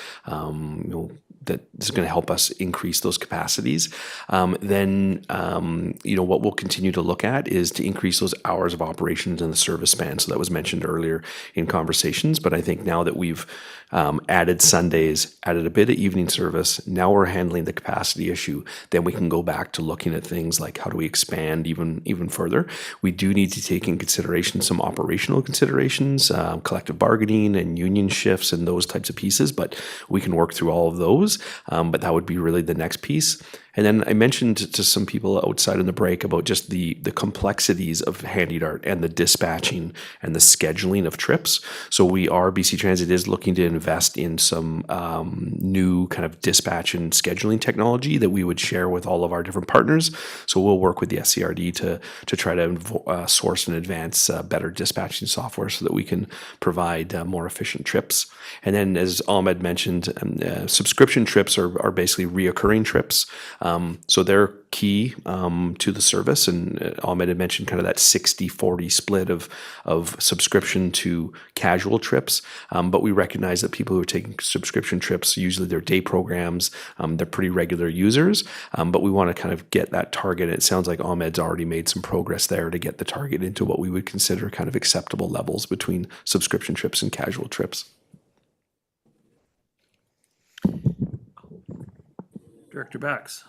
That is going to help us increase those capacities. Then what we'll continue to look at is to increase those hours of operations in the service span. So that was mentioned earlier in conversations, but I think now that we've added Sundays, added a bit of evening service, now we're handling the capacity issue, then we can go back to looking at things like how do we expand even further. We do need to take in consideration some operational considerations, collective bargaining and union shifts and those types of pieces, but we can work through all of those. But that would be really the next piece. And then I mentioned to some people outside in the break about just the complexities of Handy Dart and the dispatching and the scheduling of trips. So BC Transit is looking to invest in some new kind of dispatch and scheduling technology that we would share with all of our different partners. So we'll work with the SCRD to try to source and advance better dispatching software so that we can provide more efficient trips. And then, as Ahmed mentioned, subscription trips are basically reoccurring trips. So they're key to the service, and Ahmed had mentioned kind of that 60-40 split of subscription to casual trips. But we recognize that people who are taking subscription trips, usually they're day programs, they're pretty regular users, but we want to kind of get that target. It sounds like Ahmed's already made some progress there to get the target into what we would consider kind of acceptable levels between subscription trips and casual trips. Director Bax.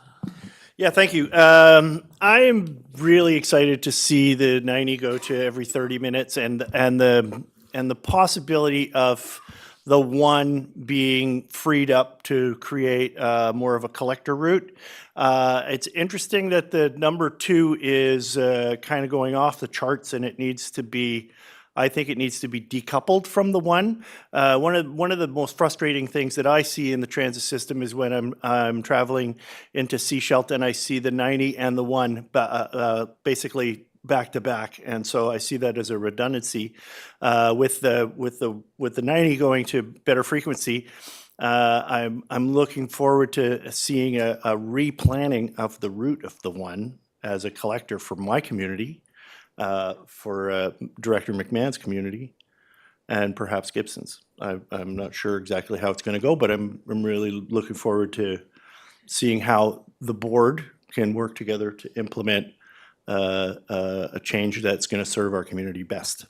Yeah, thank you. I am really excited to see the 90 go to every 30 minutes and the possibility of the one being freed up to create more of a collector route. It's interesting that the number 2 is kind of going off the charts, and it needs to be, I think it needs to be decoupled from the 1. One of the most frustrating things that I see in the transit system is when I'm traveling into Sechelt and I see the 90 and the 1 basically back to back, and so I see that as a redundancy. With the 90 going to better frequency, I'm looking forward to seeing a replanning of the route of the 1 as a collector for my community, for Director McMahon's community, and perhaps Gibson's. I'm not sure exactly how it's going to go, but I'm really looking forward to seeing how the board can work together to implement a change that's going to serve our community best.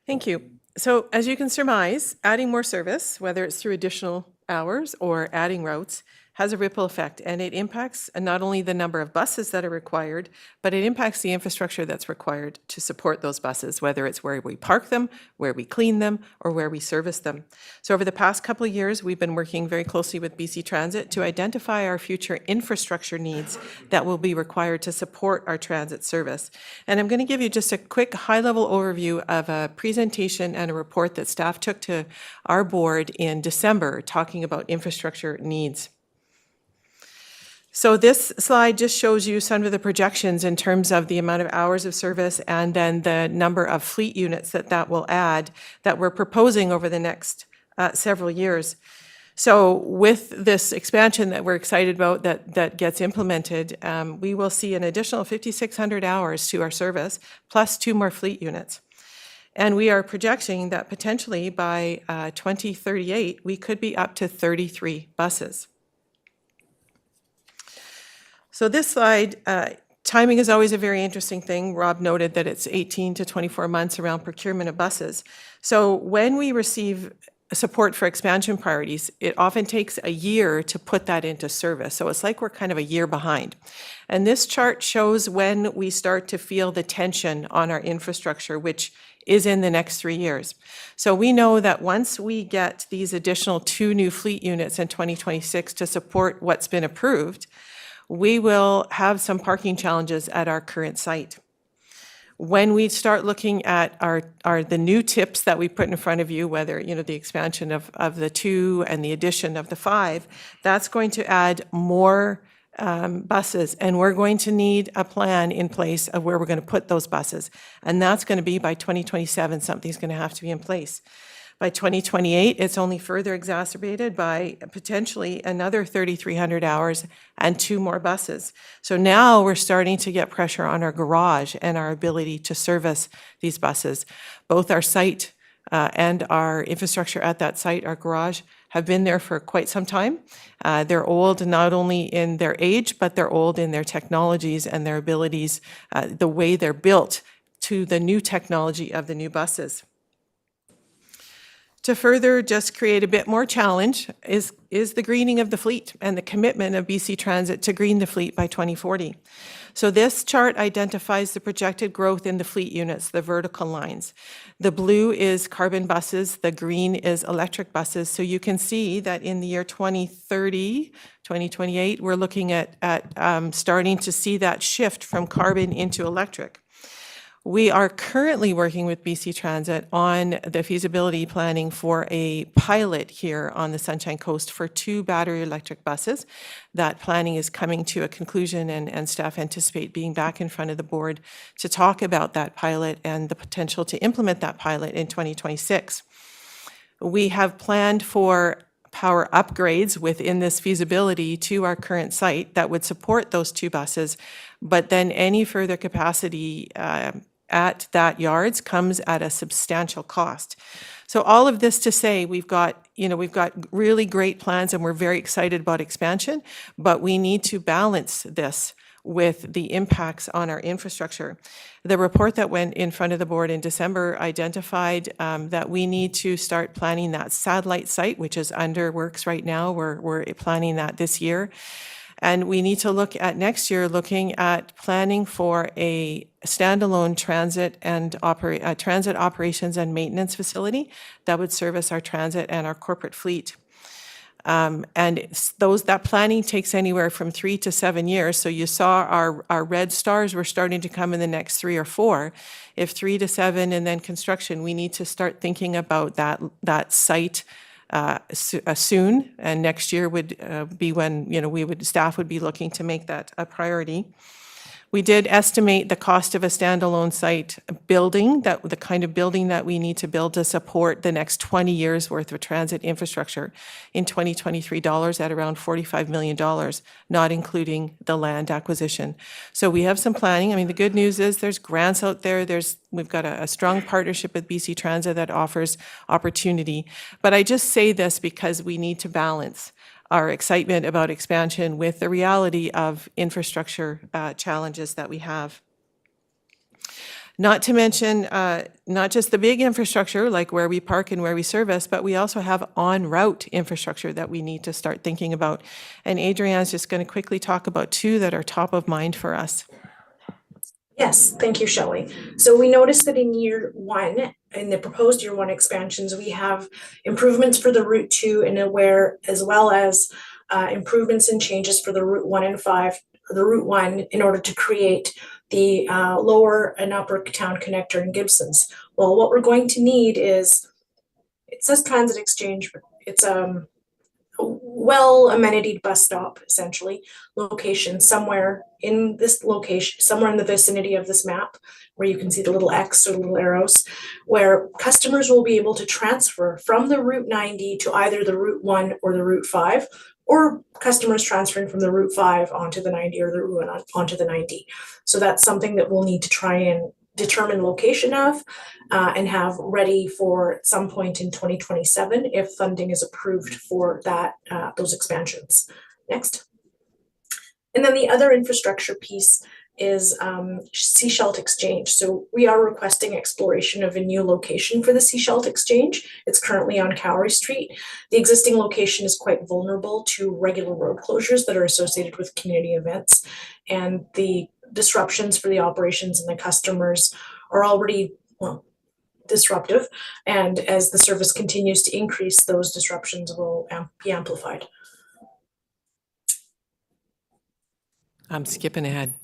Thank you. So as you can surmise, adding more service, whether it's through additional hours or adding routes, has a ripple effect, and it impacts not only the number of buses that are required, but it impacts the infrastructure that's required to support those buses, whether it's where we park them, where we clean them, or where we service them. So over the past couple of years, we've been working very closely with BC Transit to identify our future infrastructure needs that will be required to support our transit service. And I'm going to give you just a quick high-level overview of a presentation and a report that staff took to our board in December talking about infrastructure needs. So this slide just shows you some of the projections in terms of the amount of hours of service and then the number of fleet units that will add that we're proposing over the next several years. So with this expansion that we're excited about that gets implemented, we will see an additional 5,600 hours to our service, plus 2 more fleet units. And we are projecting that potentially by 2038, we could be up to 33 buses. So this slide, timing is always a very interesting thing. Rob noted that it's 18 to 24 months around procurement of buses. So when we receive support for expansion priorities, it often takes a year to put that into service. So it's like we're kind of a year behind. And this chart shows when we start to feel the tension on our infrastructure, which is in the next 3 years. So we know that once we get these additional 2 new fleet units in 2026 to support what's been approved, we will have some parking challenges at our current site. When we start looking at the new tips that we put in front of you, whether the expansion of the 2 and the addition of the 5, that's going to add more buses, and we're going to need a plan in place of where we're going to put those buses, and that's going to be by 2027. Something's going to have to be in place. By 2028, it's only further exacerbated by potentially another 3,300 hours and 2 more buses. So now we're starting to get pressure on our garage and our ability to service these buses. Both our site and our infrastructure at that site, our garage, have been there for quite some time. They're old not only in their age, but they're old in their technologies and their abilities, the way they're built to the new technology of the new buses. To further just create a bit more challenge is the greening of the fleet and the commitment of BC Transit to green the fleet by 2040. So this chart identifies the projected growth in the fleet units, the vertical lines. The blue is carbon buses, the green is electric buses. So you can see that in the year 2030, 2028, we're looking at starting to see that shift from carbon into electric. We are currently working with BC Transit on the feasibility planning for a pilot here on the Sunshine Coast for 2 battery electric buses. That planning is coming to a conclusion, and staff anticipate being back in front of the board to talk about that pilot and the potential to implement that pilot in 2026. We have planned for power upgrades within this feasibility to our current site that would support those 2 buses, but then any further capacity at that yards comes at a substantial cost. So all of this to say, we've got really great plans and we're very excited about expansion, but we need to balance this with the impacts on our infrastructure. The report that went in front of the board in December identified that we need to start planning that satellite site, which is under works right now. We're planning that this year. And we need to look at next year, looking at planning for a standalone transit and transit operations and maintenance facility that would service our transit and our corporate fleet. And that planning takes anywhere from 3 to 7 years. So you saw our red stars were starting to come in the next 3 or 4. If 3 to 7 and then construction, we need to start thinking about that site soon. And next year would be when staff would be looking to make that a priority. We did estimate the cost of a standalone site building, the kind of building that we need to build to support the next 20 years worth of transit infrastructure in 2023 dollars at around $45 million, not including the land acquisition. So we have some planning. I mean, the good news is there's grants out there. We've got a strong partnership with BC Transit that offers opportunity. But I just say this because we need to balance our excitement about expansion with the reality of infrastructure challenges that we have. Not to mention, not just the big infrastructure, like where we park and where we service, but we also have en-route infrastructure that we need to start thinking about. And Adrienne's just going to quickly talk about 2 that are top of mind for us. Yes, thank you, Shelley. So we noticed that in year 1, in the proposed year 1 expansions, we have improvements for the Route 2 and as well as improvements and changes for the Route 1 and 5, or the Route 1, in order to create the lower and upper town connector in Gibsons. Well, what we're going to need is, it says transit exchange, but it's a well amenitied bus stop, essentially, location somewhere in this location, somewhere in the vicinity of this map, where you can see the little X or little arrows, where customers will be able to transfer from the Route 90 to either the Route 1 or the Route 5, or customers transferring from the Route 5 onto the 90 or the Route 1 onto the 90. So that's something that we'll need to try and determine location of and have ready for some point in 2027 if funding is approved for that those expansions. Next. And then the other infrastructure piece is Seashelt Exchange. So we are requesting exploration of a new location for the Seashelt Exchange. It's currently on Cowrie Street. The existing location is quite vulnerable to regular road closures that are associated with community events, and the disruptions for the operations and the customers are already, well, disruptive. And as the service continues to increase, those disruptions will be amplified. I'm skipping ahead.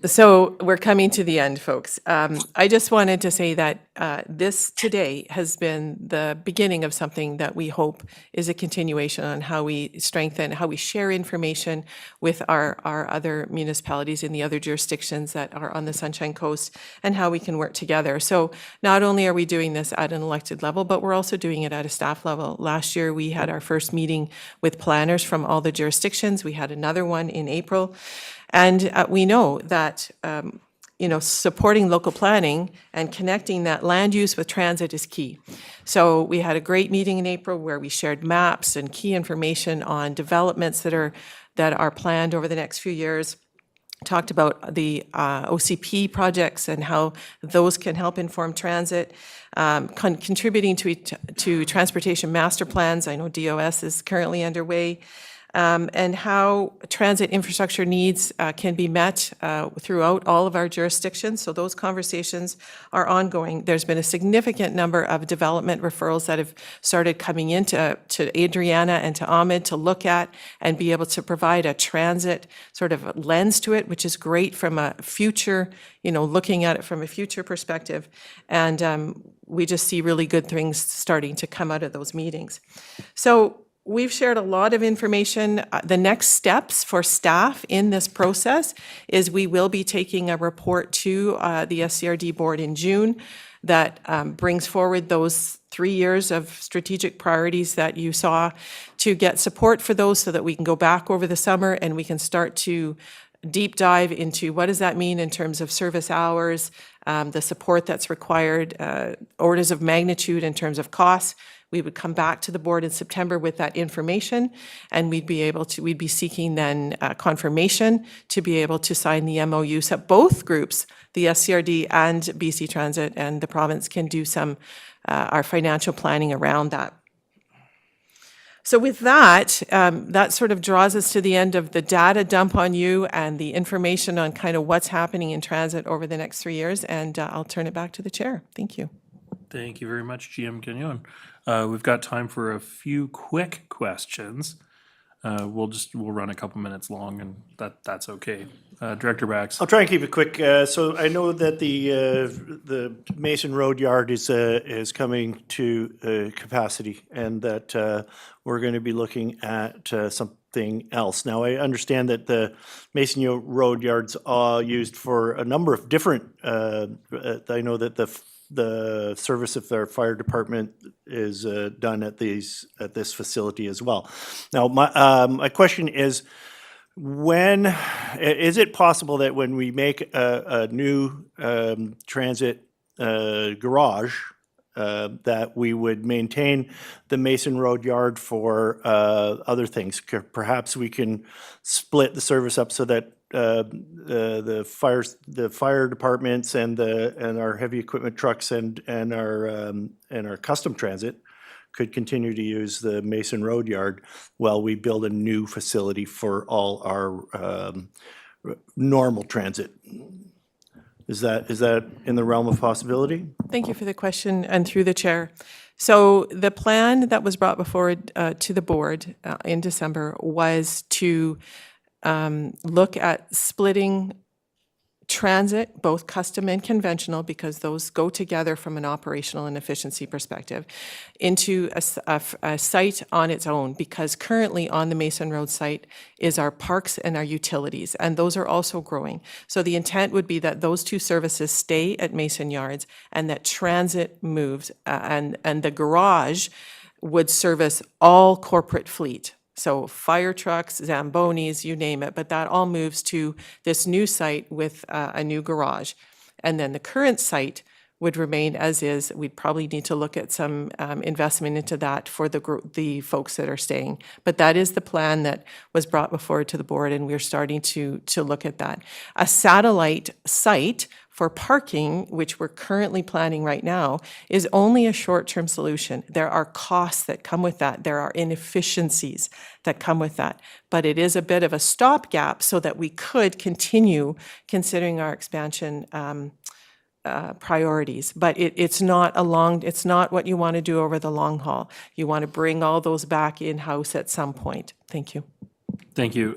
So we're coming to the end, folks. I just wanted to say that this today has been the beginning of something that we hope is a continuation on how we strengthen, how we share information with our other municipalities in the other jurisdictions that are on the Sunshine Coast, and how we can work together. So not only are we doing this at an elected level, but we're also doing it at a staff level. Last year, we had our first meeting with planners from all the jurisdictions. We had another one in April. And we know that supporting local planning and connecting that land use with transit is key. So we had a great meeting in April where we shared maps and key information on developments that are planned over the next few years. Talked about the OCP projects and how those can help inform transit, contributing to transportation master plans. I know DOS is currently underway. And how transit infrastructure needs can be met throughout all of our jurisdictions. So those conversations are ongoing. There's been a significant number of development referrals that have started coming into Adriana and to Ahmed to look at and be able to provide a transit sort of lens to it, which is great from a future, looking at it from a future perspective. And we just see really good things starting to come out of those meetings. So we've shared a lot of information. The next steps for staff in this process is we will be taking a report to the SCRD board in June that brings forward those 3 years of strategic priorities that you saw, to get support for those so that we can go back over the summer and we can start to deep dive into what does that mean in terms of service hours, the support that's required, orders of magnitude in terms of costs. We would come back to the board in September with that information, and we'd be seeking then confirmation to be able to sign the MOU so both groups, the SCRD and BC Transit and the province, can do some our financial planning around that. So with that, that sort of draws us to the end of the data dump on you and the information on kind of what's happening in transit over the next 3 years. And I'll turn it back to the chair. Thank you. Thank you very much, GM Gagnon. We've got time for a few quick questions. We'll run a couple minutes long, and that's okay. Director Bax. I'll try and keep it quick. So I know that the Mason Road Yard is coming to capacity, and that we're going to be looking at something else. Now, I understand that the Mason Road Yards are used for a number of different. I know that the service of their fire department is done at this facility as well. Now, my question is, when is it possible that when we make a new transit garage, that we would maintain the Mason Road Yard for other things? Perhaps we can split the service up so that the fire departments and our heavy equipment trucks and our custom transit could continue to use the Mason Road Yard while we build a new facility for all our normal transit. Is that in the realm of possibility? Thank you for the question, and through the chair. So the plan that was brought before to the board in December was to look at splitting transit, both custom and conventional, because those go together from an operational and efficiency perspective, into a site on its own, because currently on the Mason Road site is our parks and our utilities, and those are also growing. So the intent would be that those two services stay at Mason Yards and that transit moves, and the garage would service all corporate fleet. So fire trucks, Zambonis, you name it, but that all moves to this new site with a new garage. And then the current site would remain as is. We'd probably need to look at some investment into that for the folks that are staying. But that is the plan that was brought before to the board, and we're starting to look at that. A satellite site for parking, which we're currently planning right now, is only a short-term solution. There are costs that come with that. There are inefficiencies that come with that. But it is a bit of a stopgap so that we could continue considering our expansion priorities. But it's not what you want to do over the long haul. You want to bring all those back in-house at some point. Thank you. Thank you.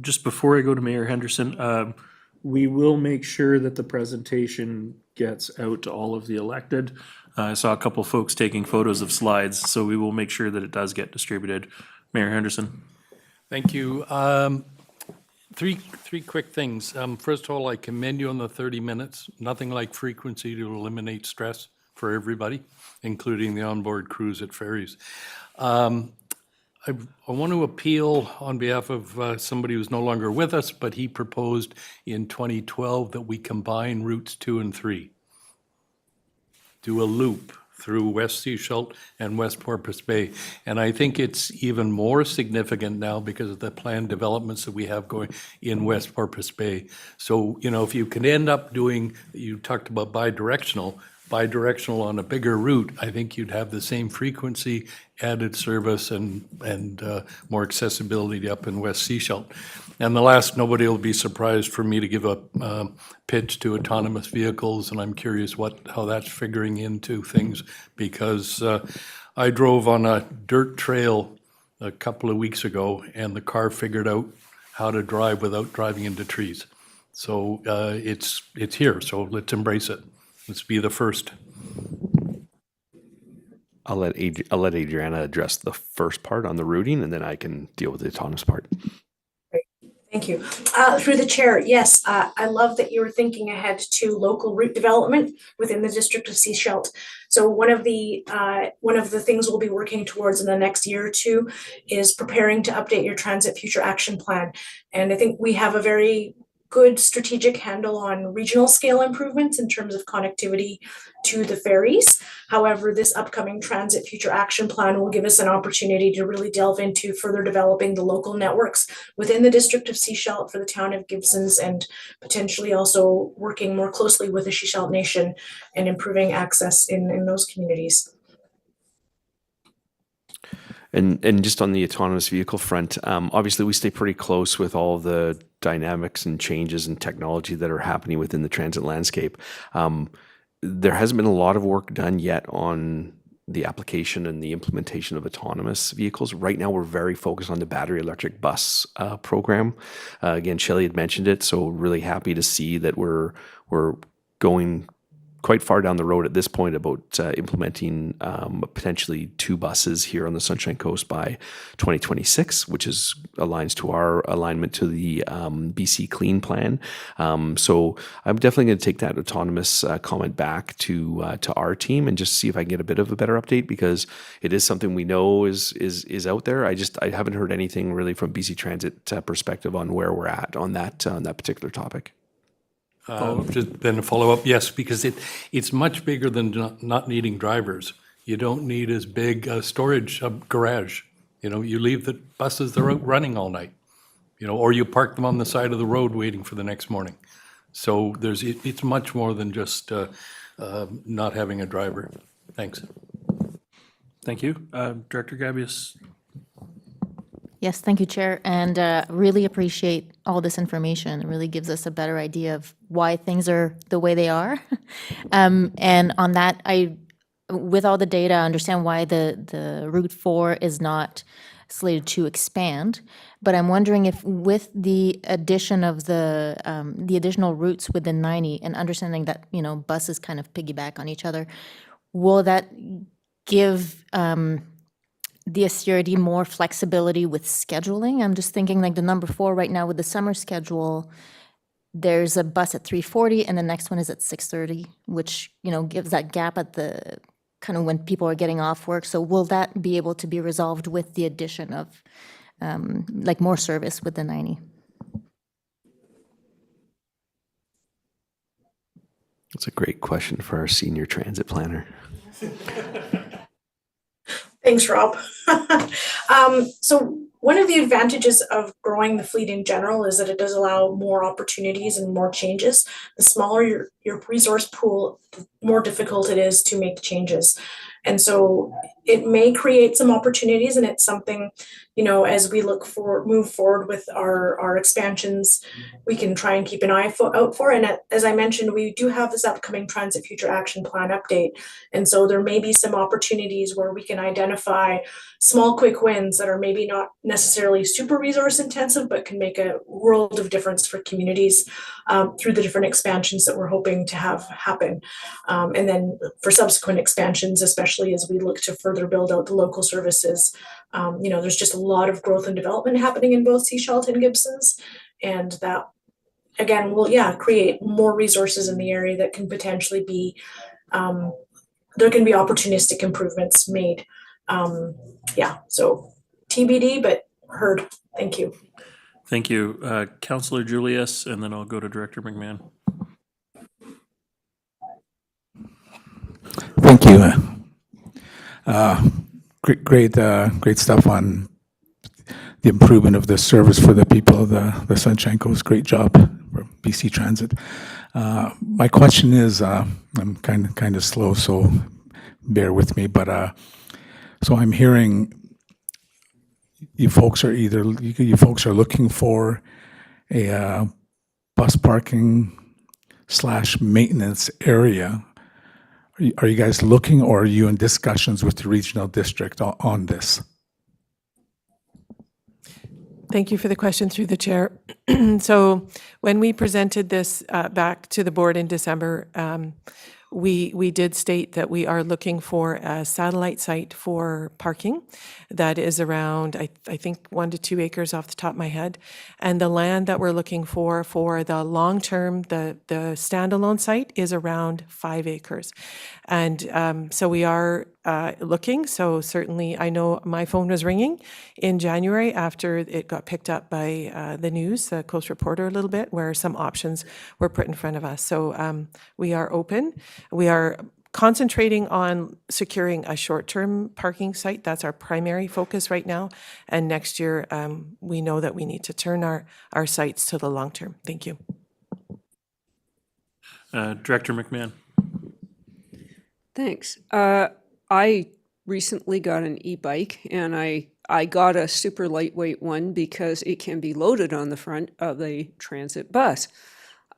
Just before I go to Mayor Henderson, we will make sure that the presentation gets out to all of the elected. I saw a couple folks taking photos of slides, so we will make sure that it does get distributed. Mayor Henderson. Thank you. Three quick things. First of all, I commend you on the 30 minutes. Nothing like frequency to eliminate stress for everybody, including the onboard crews at ferries. I want to appeal on behalf of somebody who's no longer with us, but he proposed in 2012 that we combine routes 2 and 3. Do a loop through West Sechelt and West Porpoise Bay. And I think it's even more significant now because of the planned developments that we have going in West Porpoise Bay. So, if you can end up doing, you talked about bidirectional on a bigger route, I think you'd have the same frequency, added service, and more accessibility up in West Sechelt. And the last, nobody will be surprised for me to give a pitch to autonomous vehicles, and I'm curious how that's figuring into things, because I drove on a dirt trail a couple of weeks ago, and the car figured out how to drive without driving into trees. So it's here, so let's embrace it. Let's be the first. I'll let Adriana address the first part on the routing, and then I can deal with the autonomous part. Thank you. Through the chair, yes, I love that you were thinking ahead to local route development within the District of Sechelt. So one of the things we'll be working towards in the next year or two is preparing to update your Transit Future Action Plan. And I think we have a very good strategic handle on regional scale improvements in terms of connectivity to the ferries. However, this upcoming Transit Future Action Plan will give us an opportunity to really delve into further developing the local networks within the District of Sechelt for the town of Gibsons, and potentially also working more closely with the Sechelt Nation and improving access in those communities. And just on the autonomous vehicle front, obviously we stay pretty close with all of the dynamics and changes in technology that are happening within the transit landscape. There hasn't been a lot of work done yet on the application and the implementation of autonomous vehicles. Right now, we're very focused on the battery electric bus program. Again, Shelley had mentioned it, so really happy to see that we're going quite far down the road at this point about implementing potentially 2 buses here on the Sunshine Coast by 2026, which aligns to our alignment to the BC Clean Plan. So I'm definitely going to take that autonomous comment back to our team and just see if I can get a bit of a better update, because it is something we know is out there. I haven't heard anything really from BC Transit perspective on where we're at on that particular topic. Just then a follow-up, yes, because it's much bigger than not needing drivers. You don't need as big a storage garage. You leave the buses, they're out running all night, or you park them on the side of the road waiting for the next morning. So it's much more than just not having a driver. Thanks. Thank you. Director Gabius. Yes, thank you, Chair, and really appreciate all this information. It really gives us a better idea of why things are the way they are. And on that, with all the data, I understand why the Route 4 is not slated to expand. But I'm wondering if, with the addition of the additional routes within 90, and understanding that buses kind of piggyback on each other, will that give the SCRD more flexibility with scheduling? I'm just thinking like the number 4 right now with the summer schedule, there's a bus at 3:40 and the next one is at 6:30, which, gives that gap at the kind of when people are getting off work. So will that be able to be resolved with the addition of like more service with the 90? That's a great question for our senior transit planner. Thanks, Rob. So one of the advantages of growing the fleet in general is that it does allow more opportunities and more changes. The smaller your resource pool, the more difficult it is to make changes. And so it may create some opportunities, and it's something, as we move forward with our expansions, we can try and keep an eye out for. And as I mentioned, we do have this upcoming Transit Future Action Plan update. And so there may be some opportunities where we can identify small, quick wins that are maybe not necessarily super resource intensive, but can make a world of difference for communities through the different expansions that we're hoping to have happen. And then for subsequent expansions, especially as we look to further build out the local services, there's just a lot of growth and development happening in both Sechelt and Gibsons. And that, again, will, create more resources in the area that can potentially be, there can be opportunistic improvements made. So TBD, but heard. Thank you. Thank you. Councillor Julius, and then I'll go to Director McMahon. Thank you. Great stuff on the improvement of the service for the people of the Sunshine Coast. Great job for BC Transit. My question is, I'm kind of slow, so bear with me. But so I'm hearing you folks are looking for a bus parking / maintenance area. Are you guys looking, or are you in discussions with the regional district on this? Thank you for the question through the chair. So when we presented this back to the board in December, we did state that we are looking for a satellite site for parking that is around, I think, 1 to 2 acres off the top of my head. And the land that we're looking for the long-term, the standalone site is around 5 acres. And so we are looking. So certainly I know my phone was ringing in January after it got picked up by the news, the Coast Reporter a little bit, where some options were put in front of us. So we are open. We are concentrating on securing a short-term parking site. That's our primary focus right now. And next year, we know that we need to turn our sites to the long term. Thank you. Director McMahon. Thanks. I recently got an e-bike, and I got a super lightweight one because it can be loaded on the front of a transit bus.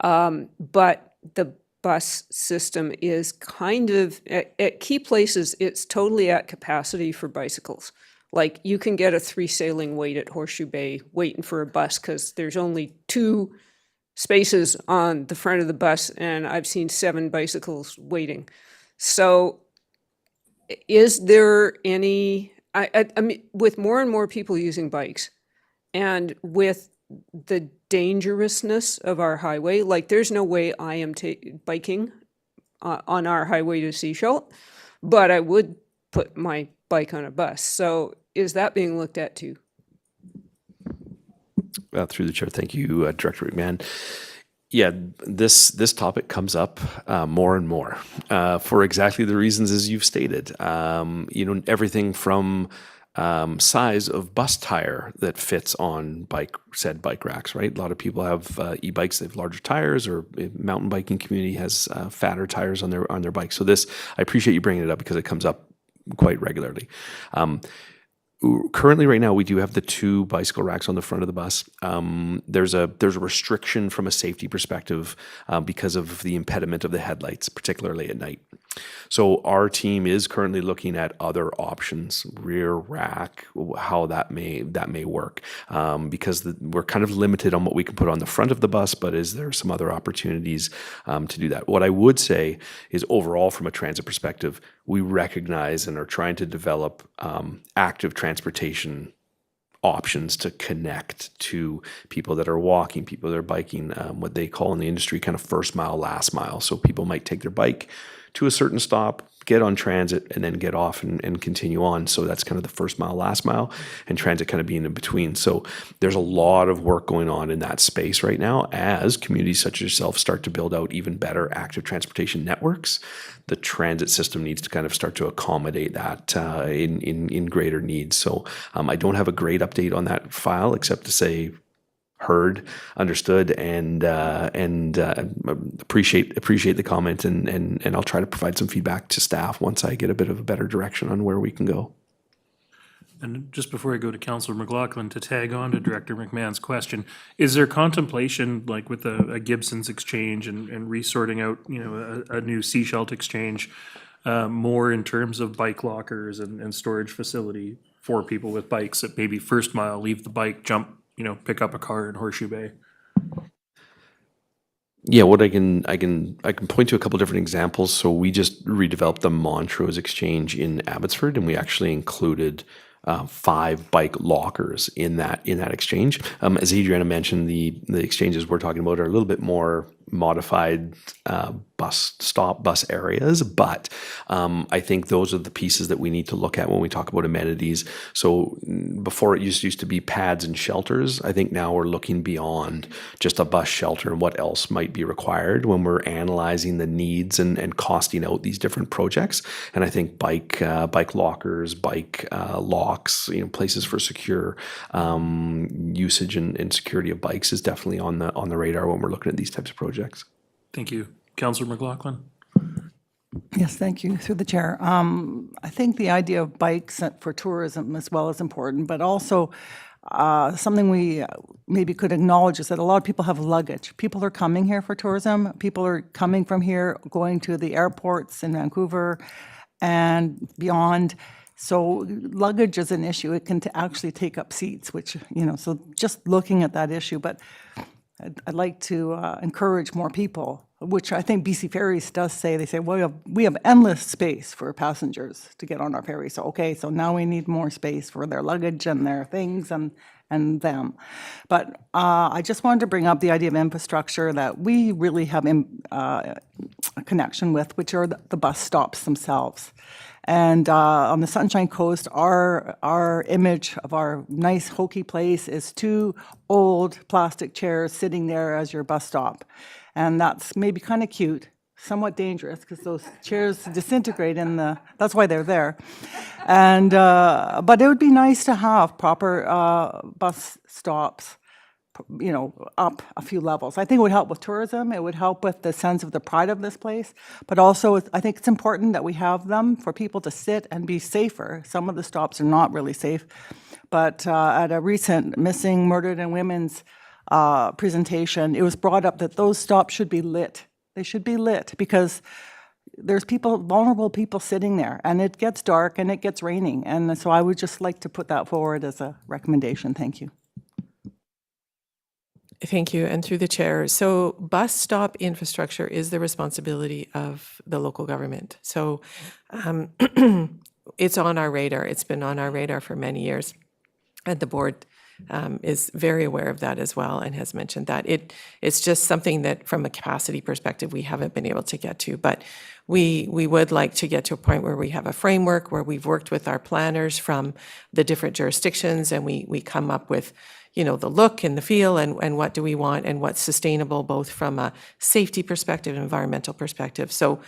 But the bus system is kind of, at key places, it's totally at capacity for bicycles. Like you can get a 3 sailing wait at Horseshoe Bay waiting for a bus because there's only 2 spaces on the front of the bus, and I've seen 7 bicycles waiting. So is there any, I mean, with more and more people using bikes and with the dangerousness of our highway, like there's no way I am biking on our highway to Sechelt, but I would put my bike on a bus. So is that being looked at too? Through the chair, thank you, Director McMahon. Yeah, this topic comes up more and more for exactly the reasons as you've stated. Everything from size of bus tire that fits on said bike racks, right? A lot of people have e-bikes, they have larger tires, or mountain biking community has fatter tires on their bikes. So this, I appreciate you bringing it up because it comes up quite regularly. Currently, right now, we do have the 2 bicycle racks on the front of the bus. There's a restriction from a safety perspective because of the impediment of the headlights, particularly at night. So our team is currently looking at other options, rear rack, how that may work, because we're kind of limited on what we can put on the front of the bus. But is there some other opportunities to do that? What I would say is overall, from a transit perspective, we recognize and are trying to develop active transportation options to connect to people that are walking, people that are biking, what they call in the industry kind of first mile, last mile. So people might take their bike to a certain stop, get on transit, and then get off and continue on. So that's kind of the first mile, last mile, and transit kind of being in between. So there's a lot of work going on in that space right now as communities such as yourself start to build out even better active transportation networks. The transit system needs to kind of start to accommodate that in greater needs. So I don't have a great update on that file except to say heard, understood, and appreciate the comment, and I'll try to provide some feedback to staff once I get a bit of a better direction on where we can go. And just before I go to Councillor McLaughlin, to tag on to Director McMahon's question, is there contemplation, like with a Gibson's exchange and resorting out, a new Sechelt exchange, more in terms of bike lockers and storage facility for people with bikes that maybe first mile leave the bike, jump, pick up a car in Horseshoe Bay? Yeah, what I can point to a couple different examples. So we just redeveloped the Montrose Exchange in Abbotsford, and we actually included 5 bike lockers in that exchange. As Adriana mentioned, the exchanges we're talking about are a little bit more modified bus areas, but I think those are the pieces that we need to look at when we talk about amenities. So before it used to be pads and shelters, I think now we're looking beyond just a bus shelter and what else might be required when we're analyzing the needs and costing out these different projects. And I think bike lockers, bike locks, places for secure usage and security of bikes is definitely on the radar when we're looking at these types of projects. Thank you. Councillor McLaughlin. Yes, thank you. Through the chair. I think the idea of bikes for tourism as well is important, but also something we maybe could acknowledge is that a lot of people have luggage. People are coming here for tourism. People are coming from here, going to the airports in Vancouver and beyond. So luggage is an issue. It can actually take up seats, which, so just looking at that issue. But I'd like to encourage more people, which I think BC Ferries does say. They say, well, we have endless space for passengers to get on our ferry. So, so now we need more space for their luggage and their things and them. But I just wanted to bring up the idea of infrastructure that we really have a connection with, which are the bus stops themselves. And on the Sunshine Coast, our image of our nice hokey place is 2 old plastic chairs sitting there as your bus stop. And that's maybe kind of cute, somewhat dangerous because those chairs disintegrate that's why they're there. And but it would be nice to have proper bus stops up a few levels. I think it would help with tourism. It would help with the sense of the pride of this place. But also, I think it's important that we have them for people to sit and be safer. Some of the stops are not really safe. But at a recent Missing, Murdered, and Women's presentation, it was brought up that those stops should be lit. They should be lit because there's vulnerable people sitting there, and it gets dark and it gets raining. And so I would just like to put that forward as a recommendation. Thank you. Thank you. And through the chair, so bus stop infrastructure is the responsibility of the local government. So it's on our radar. It's been on our radar for many years. And the board is very aware of that as well and has mentioned that. It's just something that from a capacity perspective, we haven't been able to get to. But we would like to get to a point where we have a framework where we've worked with our planners from the different jurisdictions and we come up with the look and the feel and what do we want and what's sustainable both from a safety perspective and environmental perspective. So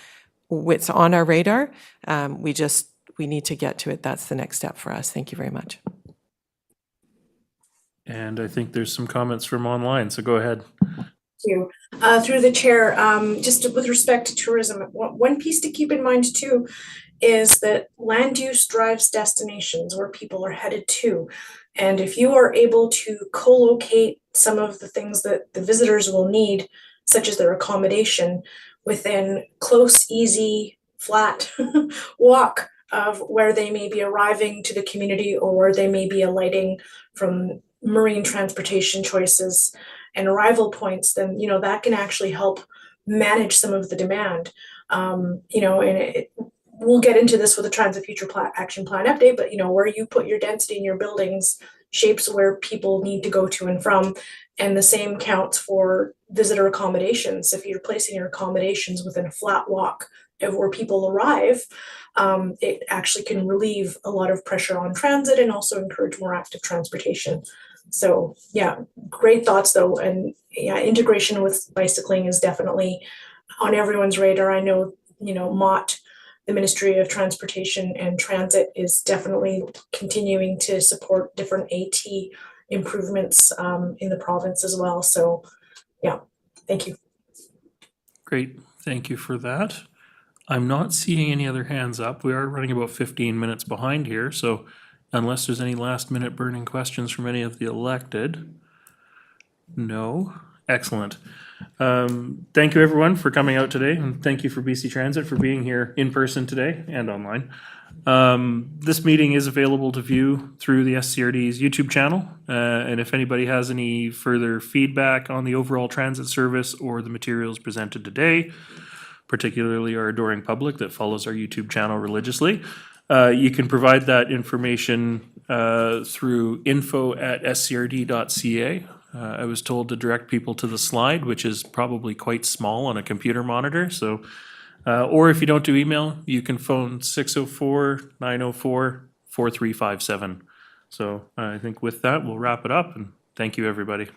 it's on our radar. We need to get to it. That's the next step for us. Thank you very much. And I think there's some comments from online, so go ahead. Thank you. Through the chair, just with respect to tourism, one piece to keep in mind too is that land use drives destinations where people are headed to. And if you are able to co-locate some of the things that the visitors will need, such as their accommodation, within close, easy, flat walk of where they may be arriving to the community or where they may be alighting from marine transportation choices and arrival points, then that can actually help manage some of the demand. And we'll get into this with the Transit Future Action Plan update, but where you put your density in your buildings shapes where people need to go to and from. And the same counts for visitor accommodations. If you're placing your accommodations within a flat walk of where people arrive, it actually can relieve a lot of pressure on transit and also encourage more active transportation. So yeah, great thoughts though. And yeah, integration with bicycling is definitely on everyone's radar. I know, MOT, the Ministry of Transportation and Transit, is definitely continuing to support different AT improvements in the province as well. So yeah, thank you. Great, thank you for that. I'm not seeing any other hands up. We are running about 15 minutes behind here, so unless there's any last minute burning questions from any of the elected. No? Excellent. Thank you everyone for coming out today, and thank you for BC Transit for being here in person today and online. This meeting is available to view through the SCRD's YouTube channel, and if anybody has any further feedback on the overall transit service or the materials presented today, particularly our adoring public that follows our YouTube channel religiously, you can provide that information through info@scrd.ca. I was told to direct people to the slide, which is probably quite small on a computer monitor. So, or if you don't do email, you can phone 604-904-4357. So I think with that, we'll wrap it up, and thank you, everybody.